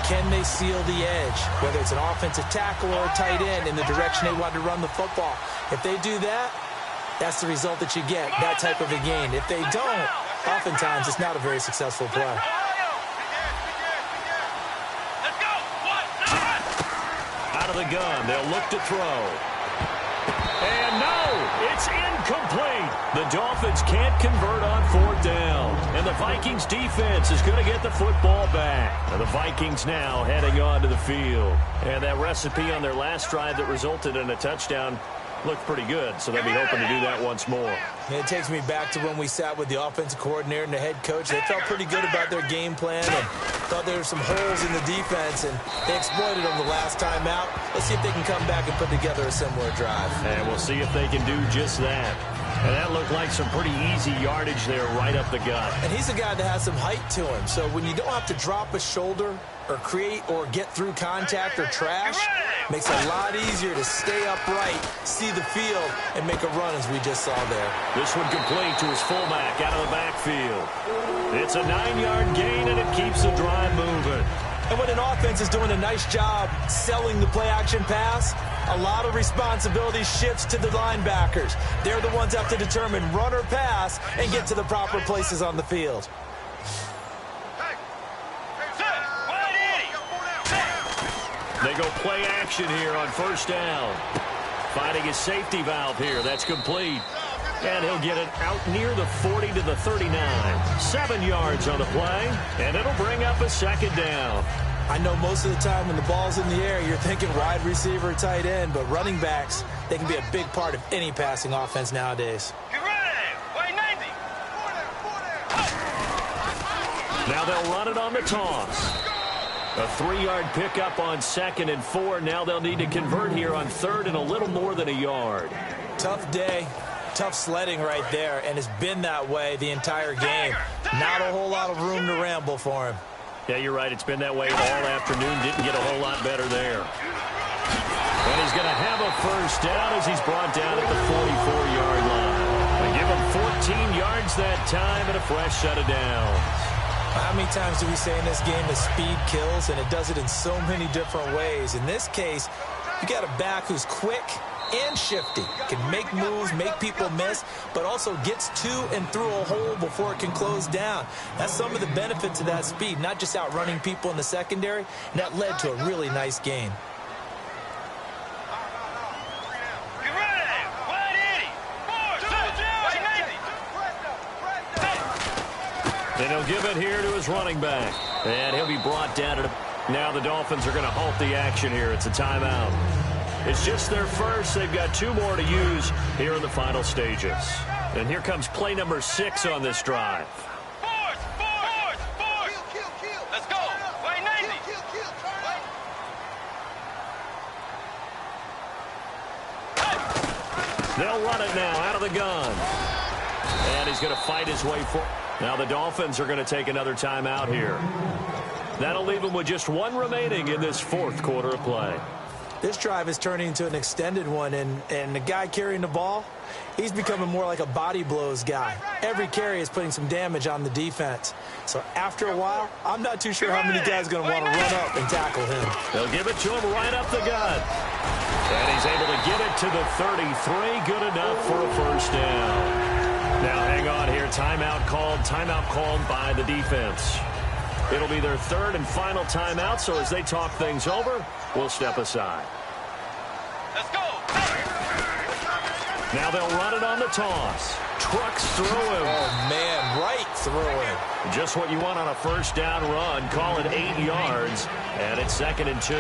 can they seal the edge, whether it's an offensive tackle or a tight end in the direction they want to run the football? If they do that, that's the result that you get, that type of a gain. If they don't, oftentimes it's not a very successful play. Out of the gun, they'll look to throw. And no, it's incomplete. The Dolphins can't convert on 4th down. And the Vikings defense is going to get the football back. And the Vikings now heading on to the field. And that recipe on their last drive that resulted in a touchdown looked pretty good, so they'll be hoping to do that once more. It takes me back to when we sat with the offensive coordinator and the head coach. They felt pretty good about their game plan and thought there were some holes in the defense, and they exploited them the last time out. Let's see if they can come back and put together a similar drive. And we'll see if they can do just that. And that looked like some pretty easy yardage there right up the gut. And he's a guy that has some height to him, so when you don't have to drop a shoulder or create or get through contact or trash, makes it a lot easier to stay upright, see the field, and make a run as we just saw there. This one complete to his fullback out of the backfield. It's a 9-yard gain, and it keeps the drive moving. And when an offense is doing a nice job selling the play-action pass, a lot of responsibility shifts to the linebackers. They're the ones that have to determine run or pass and get to the proper places on the field. They go play action here on 1st down. Finding his safety valve here. That's complete. And he'll get it out near the 40 to the 39. 7 yards on the play, and it'll bring up a 2nd down. I know most of the time when the ball's in the air, you're thinking wide receiver, tight end, but running backs, they can be a big part of any passing offense nowadays. Now they'll run it on the toss. A 3-yard pickup on 2nd and 4. Now they'll need to convert here on 3rd and a little more than a yard. Tough day, tough sledding right there, and it's been that way the entire game. Not a whole lot of room to ramble for him. Yeah, you're right. It's been that way all afternoon. Didn't get a whole lot better there. And he's going to have a first down as he's brought down at the 44-yard line. They give him 14 yards that time and a fresh set of downs. How many times do we say in this game that speed kills, and it does it in so many different ways? In this case, you got a back who's quick and shifty, can make moves, make people miss, but also gets to and through a hole before it can close down. That's some of the benefits of that speed, not just outrunning people in the secondary, and that led to a really nice game. And he'll give it here to his running back. And he'll be brought down. Now the Dolphins are going to halt the action here. It's a timeout. It's just their first. They've got 2 more to use here in the final stages. And here comes play number 6 on this drive. Let's go. Play 90. They'll run it now out of the gun. And he's going to fight his way forward. Now the Dolphins are going to take another timeout here. That'll leave them with just 1 remaining in this 4th quarter of play. This drive is turning into an extended one, and the guy carrying the ball, he's becoming more like a body blows guy. Every carry is putting some damage on the defense. So after a while, I'm not too sure how many guys are going to want to run up and tackle him. They'll give it to him right up the gut. And he's able to get it to the 33. Good enough for a first down. Now hang on here. Timeout called by the defense. It'll be their 3rd and final timeout, so as they talk things over, we'll step aside. Let's go. Now they'll run it on the toss. Trucks through him. Oh, man, right through him. Just what you want on a first down run. Call it 8 yards, and it's 2nd and 2.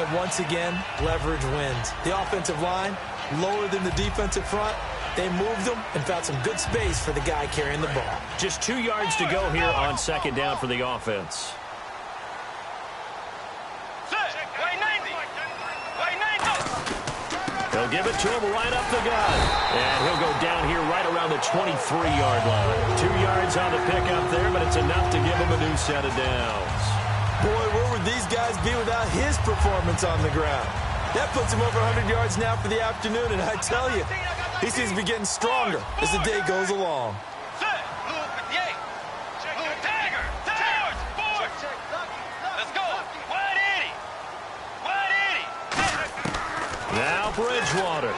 And once again, leverage wins. The offensive line, lower than the defensive front. They moved them and found some good space for the guy carrying the ball. Just 2 yards to go here on 2nd down for the offense. They'll give it to him right up the gut. And he'll go down here right around the 23-yard line. 2 yards on the pickup there, but it's enough to give him a new set of downs. Boy, where would these guys be without his performance on the ground? That puts him over 100 yards now for the afternoon, and I tell you, he seems to be getting stronger as the day goes along. Now Bridgewater.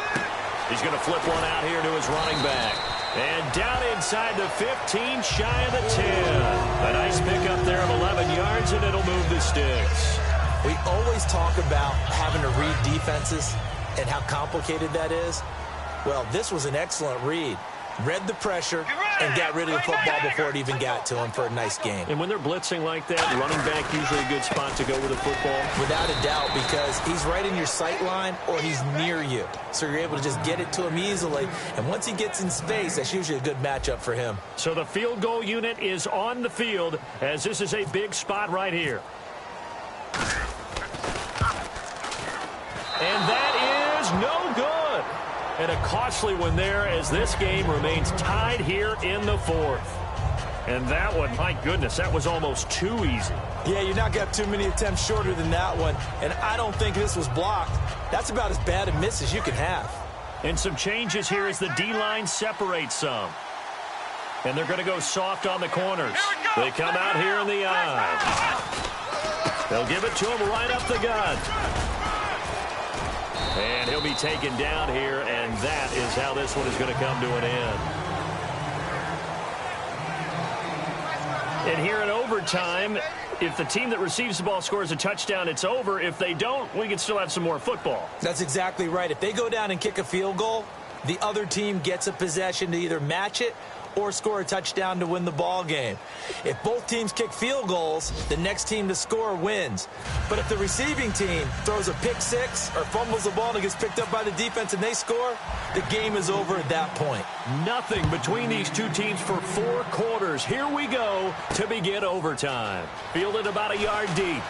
He's going to flip one out here to his running back. And down inside the 15, shy of the 10. A nice pickup there of 11 yards, and it'll move the sticks. We always talk about having to read defenses and how complicated that is. Well, this was an excellent read. Read the pressure and got rid of the football before it even got to him for a nice game. And when they're blitzing like that, running back usually a good spot to go with the football? Without a doubt, because he's right in your sight line or he's near you. So you're able to just get it to him easily. And once he gets in space, that's usually a good matchup for him. So the field goal unit is on the field as this is a big spot right here. And that is no good. And a costly one there as this game remains tied here in the 4th. And that one, my goodness, that was almost too easy. Yeah, you're not got too many attempts shorter than that one. And I don't think this was blocked. That's about as bad a miss as you can have. And some changes here as the D-line separates some. And they're going to go soft on the corners. They come out here in the eye. They'll give it to him right up the gut. And he'll be taken down here, and that is how this one is going to come to an end. And here in overtime, if the team that receives the ball scores a touchdown, it's over. If they don't, we can still have some more football. That's exactly right. If they go down and kick a field goal, the other team gets a possession to either match it or score a touchdown to win the ball game. If both teams kick field goals, the next team to score wins. But if the receiving team throws a pick six or fumbles the ball and it gets picked up by the defense and they score, the game is over at that point. Nothing between these two teams for 4 quarters. Here we go to begin overtime. Fielded about a yard deep.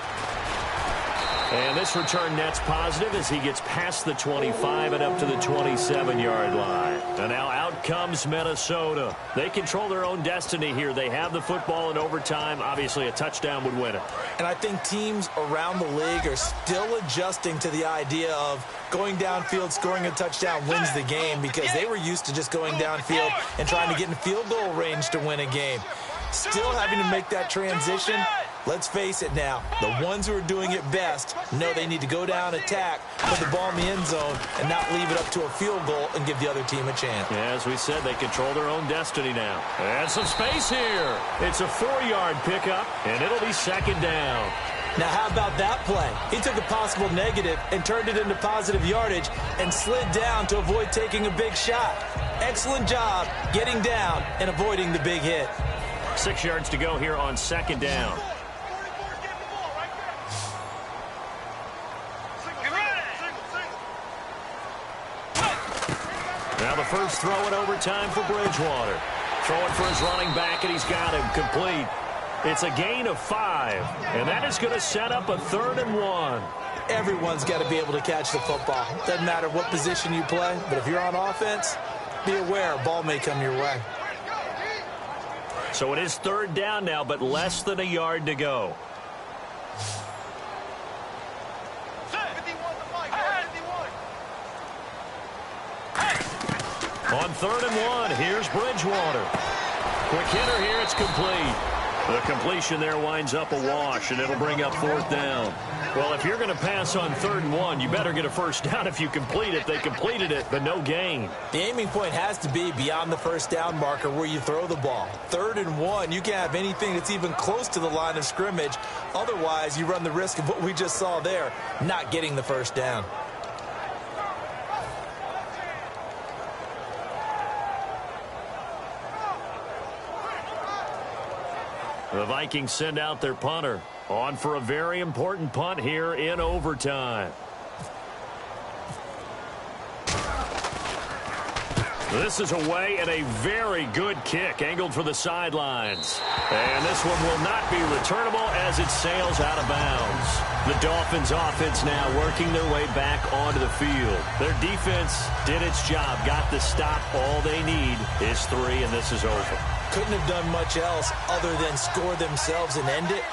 And this return net's positive as he gets past the 25 and up to the 27-yard line. And now out comes Minnesota. They control their own destiny here. They have the football in overtime. Obviously, a touchdown would win it. And I think teams around the league are still adjusting to the idea of going downfield, scoring a touchdown wins the game, because they were used to just going downfield and trying to get in field goal range to win a game. Still having to make that transition. Let's face it now, the ones who are doing it best know they need to go down, attack, put the ball in the end zone, and not leave it up to a field goal and give the other team a chance. Yeah, as we said, they control their own destiny now. And some space here. It's a 4-yard pickup, and it'll be second down. Now, how about that play? He took a possible negative and turned it into positive yardage and slid down to avoid taking a big shot. Excellent job getting down and avoiding the big hit. 6 yards to go here on second down. Now the first throw in overtime for Bridgewater. Throwing for his running back, and he's got him complete. It's a gain of 5, and that is going to set up a 3rd and 1. Everyone's got to be able to catch the football. Doesn't matter what position you play, but if you're on offense, be aware a ball may come your way. So it is 3rd down now, but less than a yard to go. On 3rd and 1, here's Bridgewater. Quick hitter here, it's complete. The completion there winds up a wash, and it'll bring up 4th down. Well, if you're going to pass on 3rd and 1, you better get a first down if you complete it. They completed it, but no gain. The aiming point has to be beyond the first down marker where you throw the ball. 3rd and 1, you can't have anything that's even close to the line of scrimmage. Otherwise, you run the risk of what we just saw there, not getting the first down. The Vikings send out their punter on for a very important punt here in overtime. This is away and a very good kick angled for the sidelines. And this one will not be returnable as it sails out of bounds. The Dolphins offense now working their way back onto the field. Their defense did its job, got the stop. All they need is 3, and this is over. Couldn't have done much else other than score themselves and end it.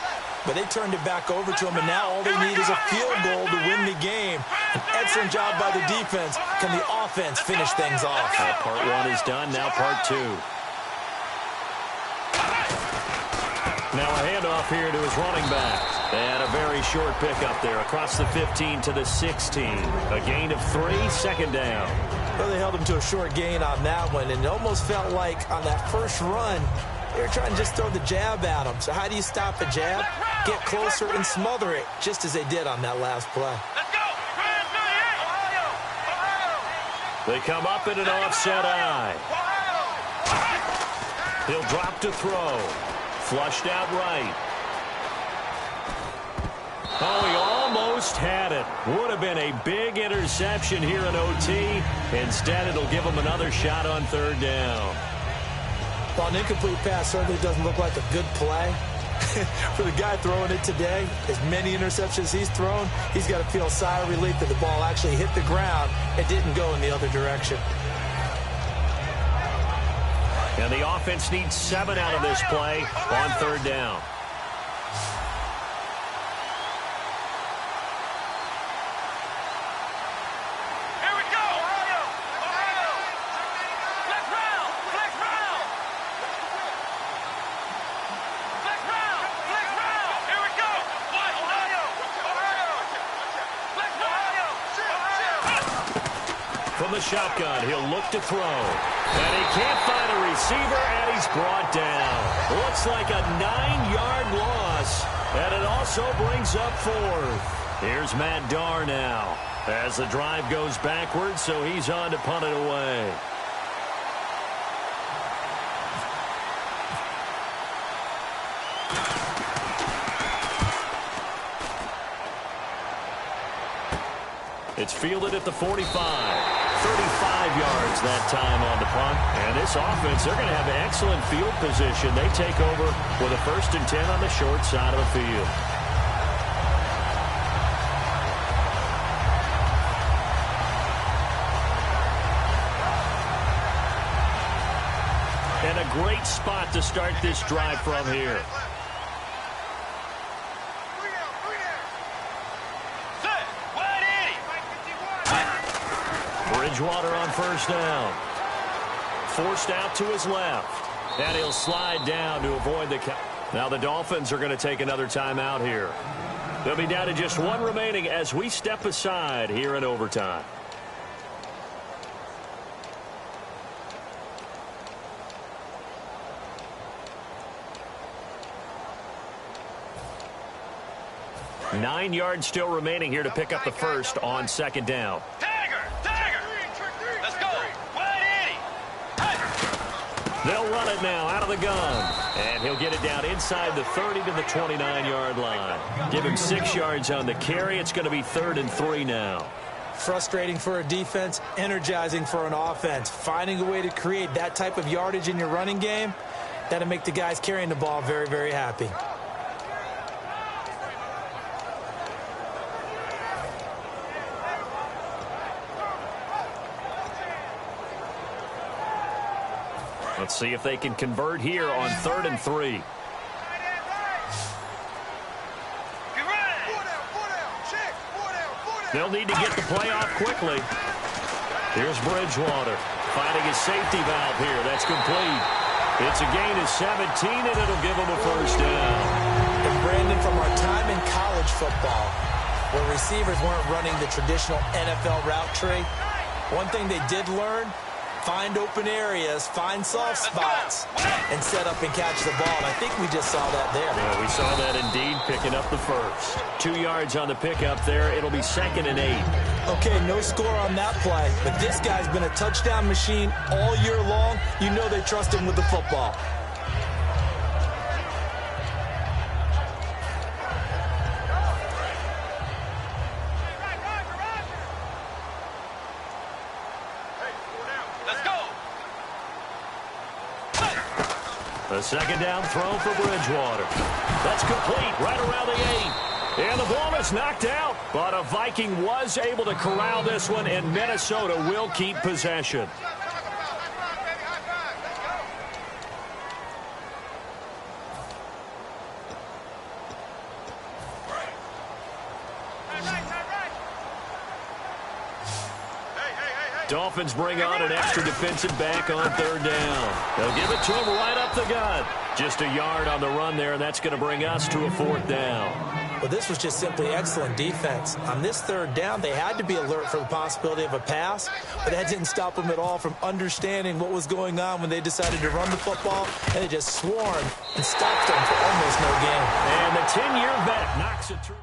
But they turned it back over to them, and now all they need is a field goal to win the game. An excellent job by the defense. Can the offense finish things off? Part 1 is done, now part 2. Now a handoff here to his running back. And a very short pickup there across the 15 to the 16. A gain of 3, 2nd down. Well, they held him to a short gain on that one, and it almost felt like on that first run, they were trying to just throw the jab at him. So how do you stop a jab? Get closer and smother it, just as they did on that last play. They come up in an offset eye. He'll drop to throw. Flushed out right. Oh, he almost had it. Would have been a big interception here in OT. Instead, it'll give him another shot on 3rd down. Well, an incomplete pass certainly doesn't look like a good play. For the guy throwing it today, as many interceptions he's thrown, he's got to feel a sigh of relief that the ball actually hit the ground and didn't go in the other direction. And the offense needs 7 out of this play on 3rd down. From the shotgun, he'll look to throw. And he can't find a receiver, and he's brought down. Looks like a 9-yard loss, and it also brings up 4th. Here's Matt Darr now as the drive goes backwards, so he's on to punt it away. It's fielded at the 45. 35 yards that time on the punt. And this offense, they're going to have excellent field position. They take over with a 1st and 10 on the short side of the field. great spot to start this drive from here. Bridgewater on first down. Forced out to his left. And he'll slide down to avoid the count. Now the Dolphins are going to take another timeout here. They'll be down to just one remaining as we step aside here in overtime. Nine yards still remaining here to pick up the first on second down. Let's go. They'll run it now out of the gun. And he'll get it down inside the 30 to the 29-yard line. Give him 6 yards on the carry. It's going to be 3rd and 3 now. Frustrating for a defense, energizing for an offense. Finding a way to create that type of yardage in your running game, that'll make the guys carrying the ball very, very happy. Let's see if they can convert here on 3rd and 3. They'll need to get the play off quickly. Here's Bridgewater finding his safety valve here. That's complete. It's a gain of 17, and it'll give him a first down. And Brandon, from our time in college football, where receivers weren't running the traditional NFL route tree, one thing they did learn: find open areas, find soft spots, and set up and catch the ball. And I think we just saw that there. Yeah, we saw that indeed, picking up the first. 2 yards on the pickup there. It'll be 2nd and 8. Okay, no score on that play, but this guy's been a touchdown machine all year long. You know they trust him with the football. The second down throw for Bridgewater. That's complete right around the 8. And the ball is knocked out. But a Viking was able to corral this one, and Minnesota will keep possession. Dolphins bring on an extra defensive back on 3rd down. They'll give it to him right up the gut. Just a yard on the run there, and that's going to bring us to a 4th down. Well, this was just simply excellent defense. On this 3rd down, they had to be alert for the possibility of a pass, but that didn't stop them at all from understanding what was going on when they decided to run the football, and they just swarmed and stopped them for almost no gain. And the 10-year vet knocks it through.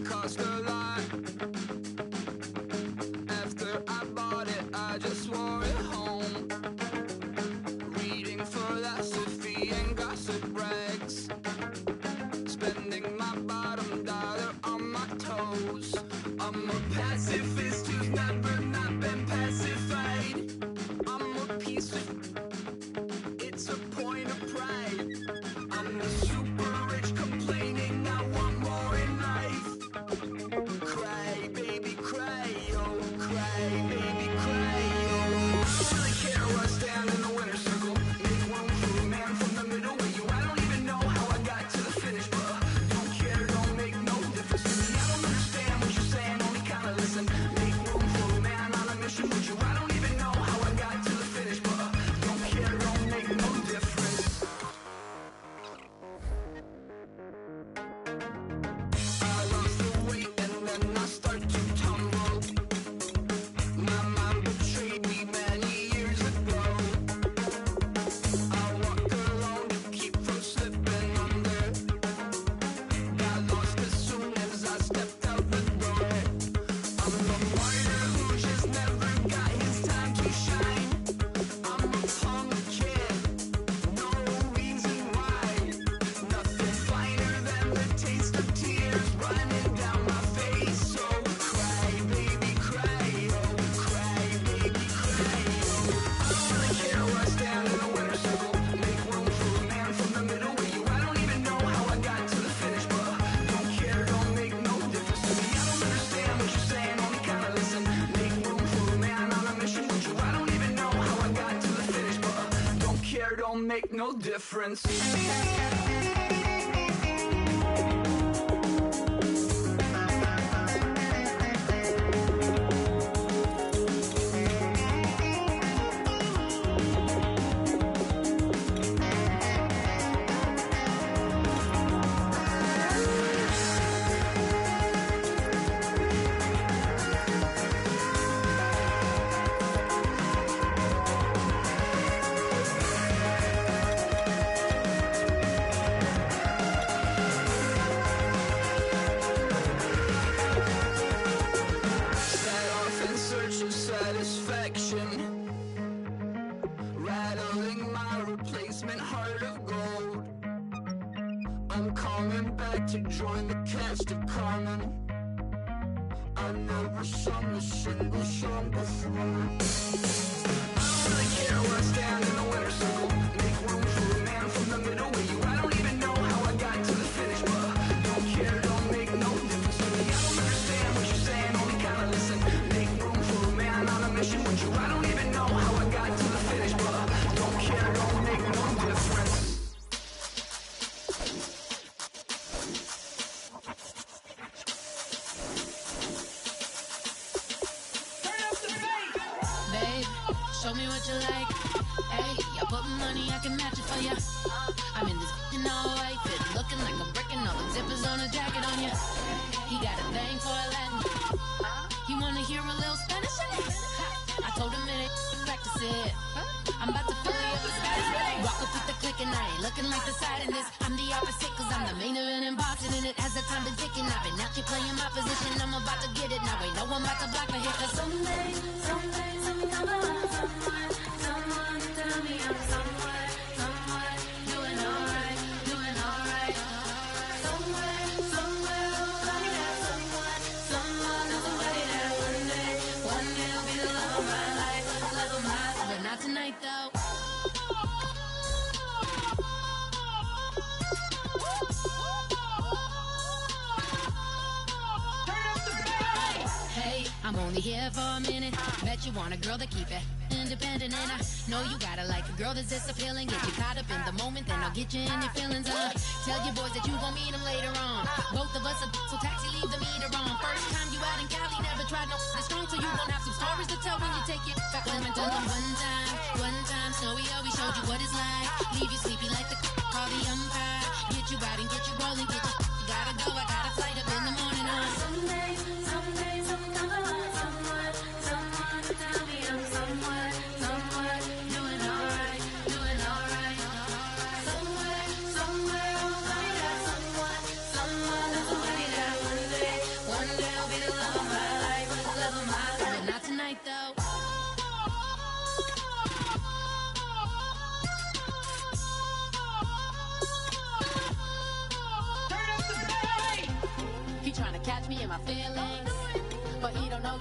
cost a lot. After I bought it, I just wore it home. Reading philosophy and gossip rags. Spending my bottom dollar on my toes. I'm a pacifist who's never not been pacified. I'm a piece of... It's a point of pride. I'm the super rich complaining I want more in life. Cry, baby, cry, oh, cry, baby, cry, oh. I don't really care where I stand in the winner's circle. Make room for a man from the middle with you. I don't even know how I got to the finish, but don't care, don't make no difference to me. I don't understand what you're saying, only kinda listen. Make room for a man on a mission with you. I don't even know how I got to the finish, but don't care, don't make no difference. I lost the weight and then I start to tumble. My mind betrayed me many years ago. I walk alone to keep from slipping under. Got lost as soon as I stepped out the door. I'm a martyr who just never got his time to shine. I'm a punk kid, no reason why. Nothing finer than the taste of tears running down my face. So cry, baby, cry, oh, cry, baby, cry, oh. I don't really care where I stand in the winner's circle. Make room for a man from the middle with you. I don't even know how I got to the finish, but don't care, don't make no difference to me. I don't understand what you're saying, only kinda listen. Make room for a man on a mission with you. I don't even know how I got to the finish, but don't care, don't make no difference. Set off in search of satisfaction, rattling my replacement heart of gold. I'm coming back to join the cast of Carmen. I never sung a single song before. I don't really care where I stand in the winner's circle. Make room for a man from the middle with you. I don't even know how I got to the finish, but don't care, don't make no difference to me. I don't understand what you're saying, only kinda listen. Make room for a man on a mission with you. I don't even know how I got to the finish, but don't care, don't make no difference. Babe, show me what you like. Hey, I put money, I can match it for ya. I'm in this in all white fit, looking like a brick and all the zippers on a jacket on ya. He got a thing for a Latin. He wanna hear a little Spanish in it. I told him it ain't practice it. I'm about to fill you up the sky. Rock up with the click and I ain't looking like the side in this. I'm the opposite cause I'm the main event in boxing and it has the time been ticking. I've been out here playing my position, I'm about to get it. Now ain't no one about to block the hit cause someday I'm someone to tell me I'm someone doing alright. Somewhere, somebody got someone is somebody that one day will be the love of my life, but not tonight though. Hey, I'm only here for a minute. Bet you want a girl to keep it independent, and I know you gotta like a girl that's this appealing. Get you caught up in the moment, then I'll get you in your feelings. Tell your boys that you gon' meet them later on. Both of us are so taxi, leave the meter on. First time you out in Cali, never tried no strong, so you gon' have some stories to tell when you take it back home and tell them one time, Snowy always showed you what it's like. Leave you sleepy like the call the umpire. Get you out and get you rolling, get you gotta go. I got a flight up in the morning on someday, someone to tell me I'm someone doing alright. Somewhere, somebody got someone, somebody that one day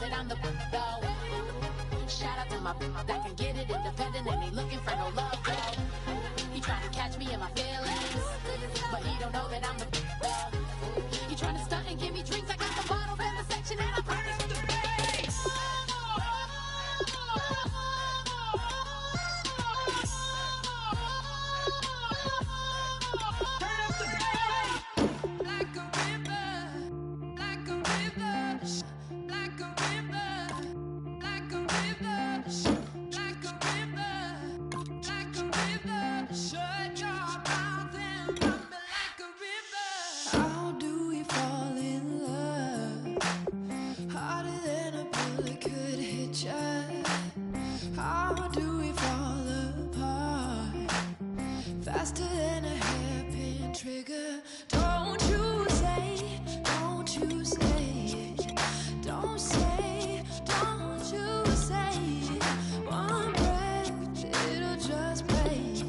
that I'm the though. Shout out to my that can get it independent and ain't looking for no love though. He trying to catch me in my feelings, but he don't know that I'm the though. He trying to stunt and give me drinks. I got the bottles in the section and I promise to pay. Faster than a hairpin trigger. Don't you say, don't you say, don't say, don't you say. One breath, it'll just break.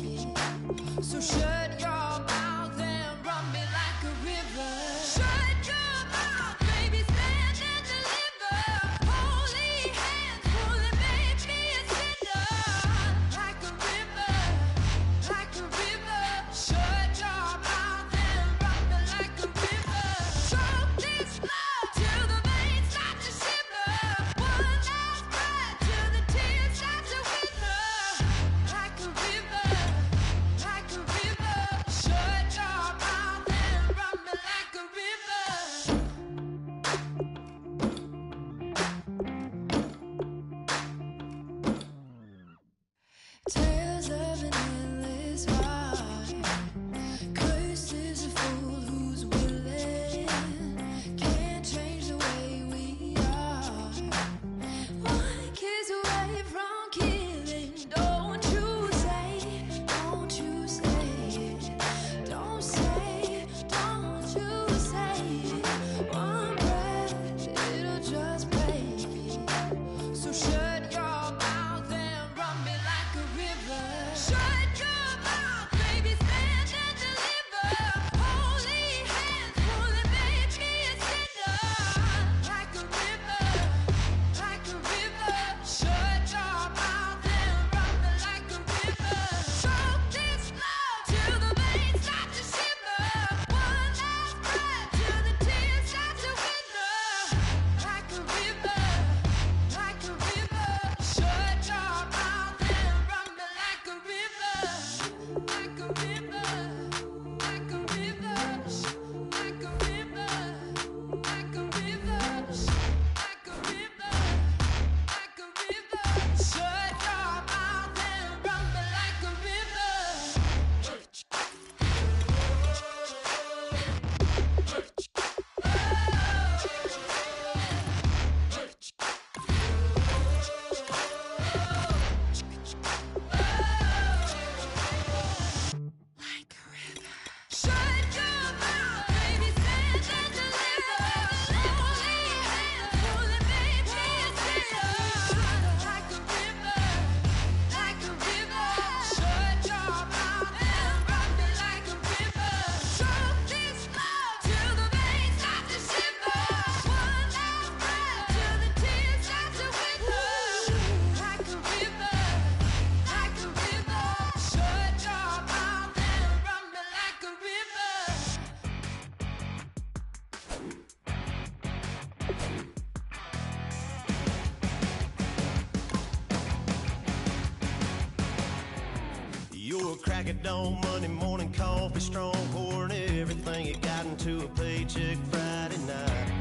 So shut your mouth and run me like a river. Shut your mouth, baby, stand and deliver. Holy hands, pulling, make me a sinner. Like a river, like a river. Shut your mouth and run me like a river. Choke this love till the veins start to shiver. One last breath till the tears start to wither. Like a river, like a river. Shut your mouth and run me like a river. Tales of an endless ride. Cursed is a fool who's willing. Can't change the way we are. One kiss away from killing. Don't you say, don't you say, don't say, don't you say. One breath, it'll just break. So shut your mouth and run me like a river. Shut your mouth, baby, stand and deliver. Holy hands, pulling, make me a sinner. Like a river, like a river. Shut your mouth and run me like a river. Choke this love till the veins start to shiver. One last breath till the tears start to wither. Like a river, like a river. Shut your mouth and run me like a river. Like a river, like a river. Like a river, like a river. Like a river, like a river. Shut your mouth and run me like a river. Like a river. Shut your mouth, baby, stand and deliver. Holy hands, pulling, make me a sinner. Like a river, like a river. Shut your mouth and run me like a river. Choke this love till the veins start to shiver. One last breath till the tears start to wither. Like a river, like a river. Shut your mouth and run me like a river. You're a crack at dawn, Monday morning coffee, strong, pouring everything you got into a paycheck Friday night.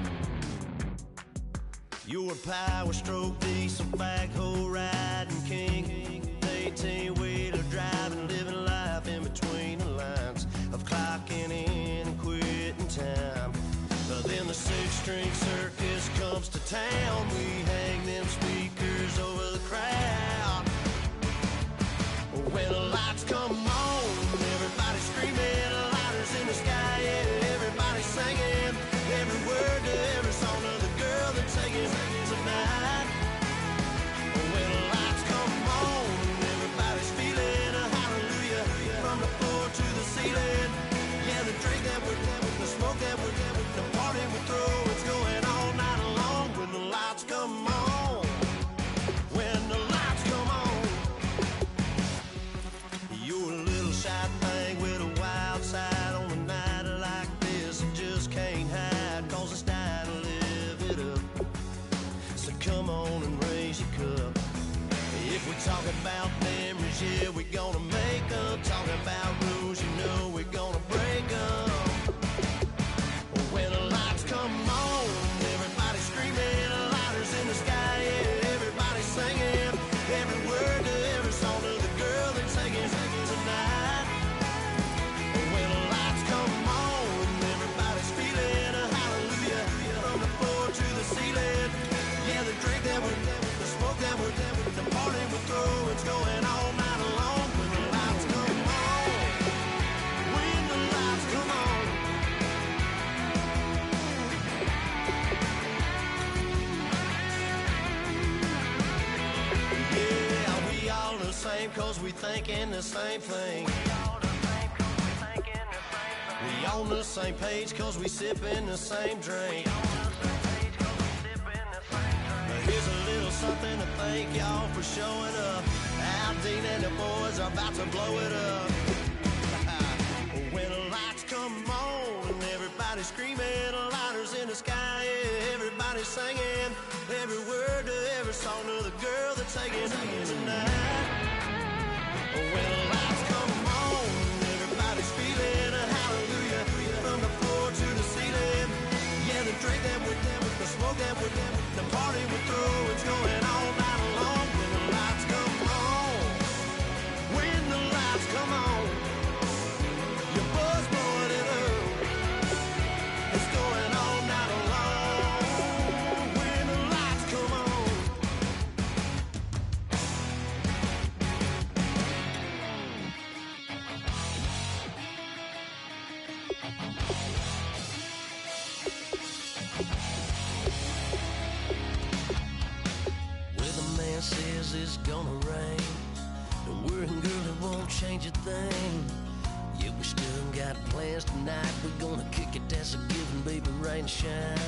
You're a power stroke, diesel backhoe riding king, 18-wheeler driving, living life in between the lines of clocking in and quitting time. But then the six-string circus comes to town. We hang them speakers over the crowd. When the lights come on, everybody screaming, lighters in the sky, yeah, everybody singing every word to every song of the girl they're taking tonight. When the lights come on, everybody's feeling cause we thinking the same thing. We on the same page cause we sipping the same drink. Here's a little something to thank y'all for showing up. Al Dean and the boys are about to blow it up. When the lights come on and everybody's screaming, lighters in the sky, yeah, everybody's singing every word to every song to the girl that's taking tonight. When the lights come on, everybody's feeling a hallelujah from the floor to the ceiling. Yeah, the drink that we're them, the smoke that we're them, the party we're through, it's going all night long. When the lights come on, when the lights come on, your buzz blowing it up, it's going all night long. When the lights come on. Man says it's gonna rain. Don't worry, girl, it won't change a thing. Yeah, we still got plans tonight. We're gonna kick it, that's a given, baby, rain or shine.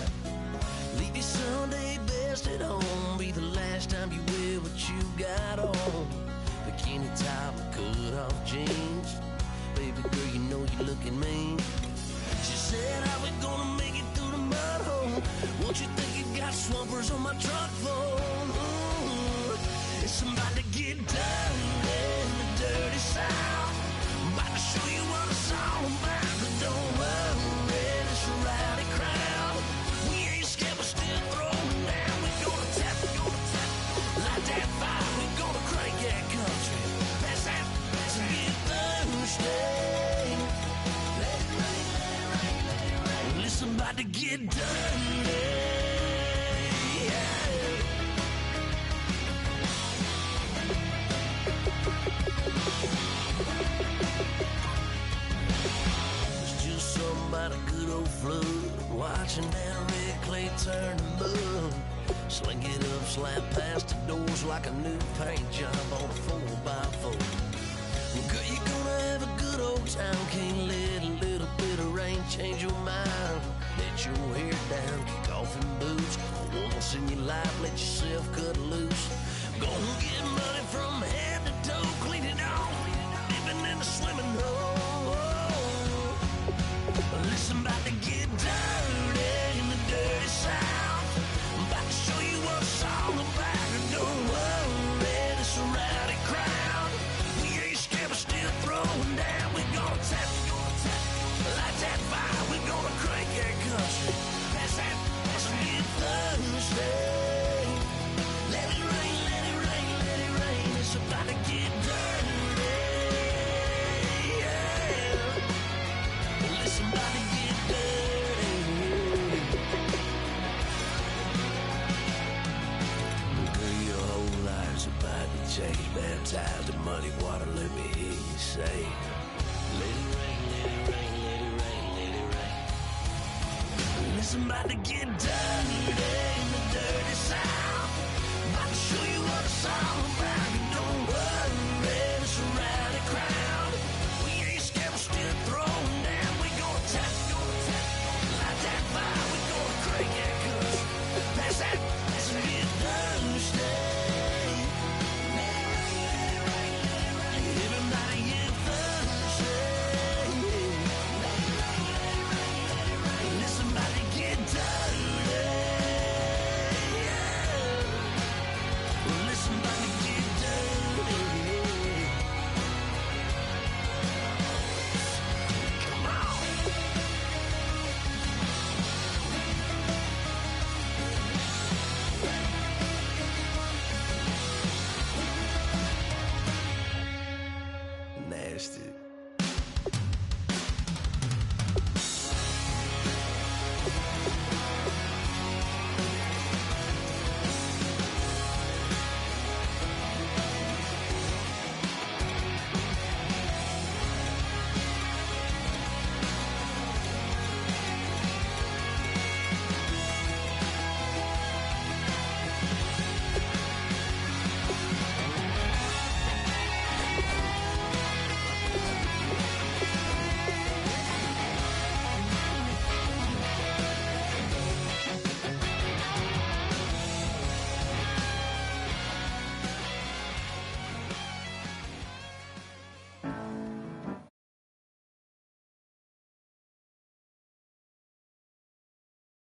Leave your Sunday best at home. Be the last time you wear what you got on. Bikini top and cut off jeans. Baby girl, you know you're looking mean. She said, how we gonna make it through the mud hole? Won't you think you got swampers on my truck phone? It's about to get dirty in the dirty South. I'm about to show you what it's all about. But don't worry, it's a rowdy crowd. We ain't scared, we're still throwing down. We're gonna tap, light that fire. We're gonna crank that country. Pass that, and get Thursday. Let it rain, let it rain, let it rain. Listen, about to get dirty. It's just something about a good old flood, watching down red clay turn to mud. Sling it up, slap past the doors like a new paint job on a 4x4. Girl, you're gonna have a good old time. Can't let a little bit of rain change your mind. Let your hair down, kick off in boots. Once in your life, let yourself cut loose. Gonna get money from head to toe, clean it off, living in a swimming hole. Listen, about to get dirty in the dirty South. I'm about to show you what it's all about. And don't worry, it's a rowdy crowd. We ain't scared, we're still throwing down. We're gonna tap, light that fire. We're gonna crank that country. Pass that, and get Thursday. Let it rain, let it rain, let it rain. It's about to get dirty. Yeah. Listen, about to get dirty. Girl, your whole life's about to change. Baptized in muddy water, let me hear you say, let it rain, let it rain, let it rain, let it rain. Listen, about to get dirty in the dirty South. About to show you what it's all about. And don't worry, it's a rowdy crowd. We ain't scared, we're still throwing down. We gonna tap, light that fire. We gonna crank that country. Pass that, and get Thursday. Let it rain, let it rain, let it rain. Everybody get Thursday. Let it rain, let it rain, let it rain. Listen, about to get dirty. Listen, about to get dirty. Come on. Nasty.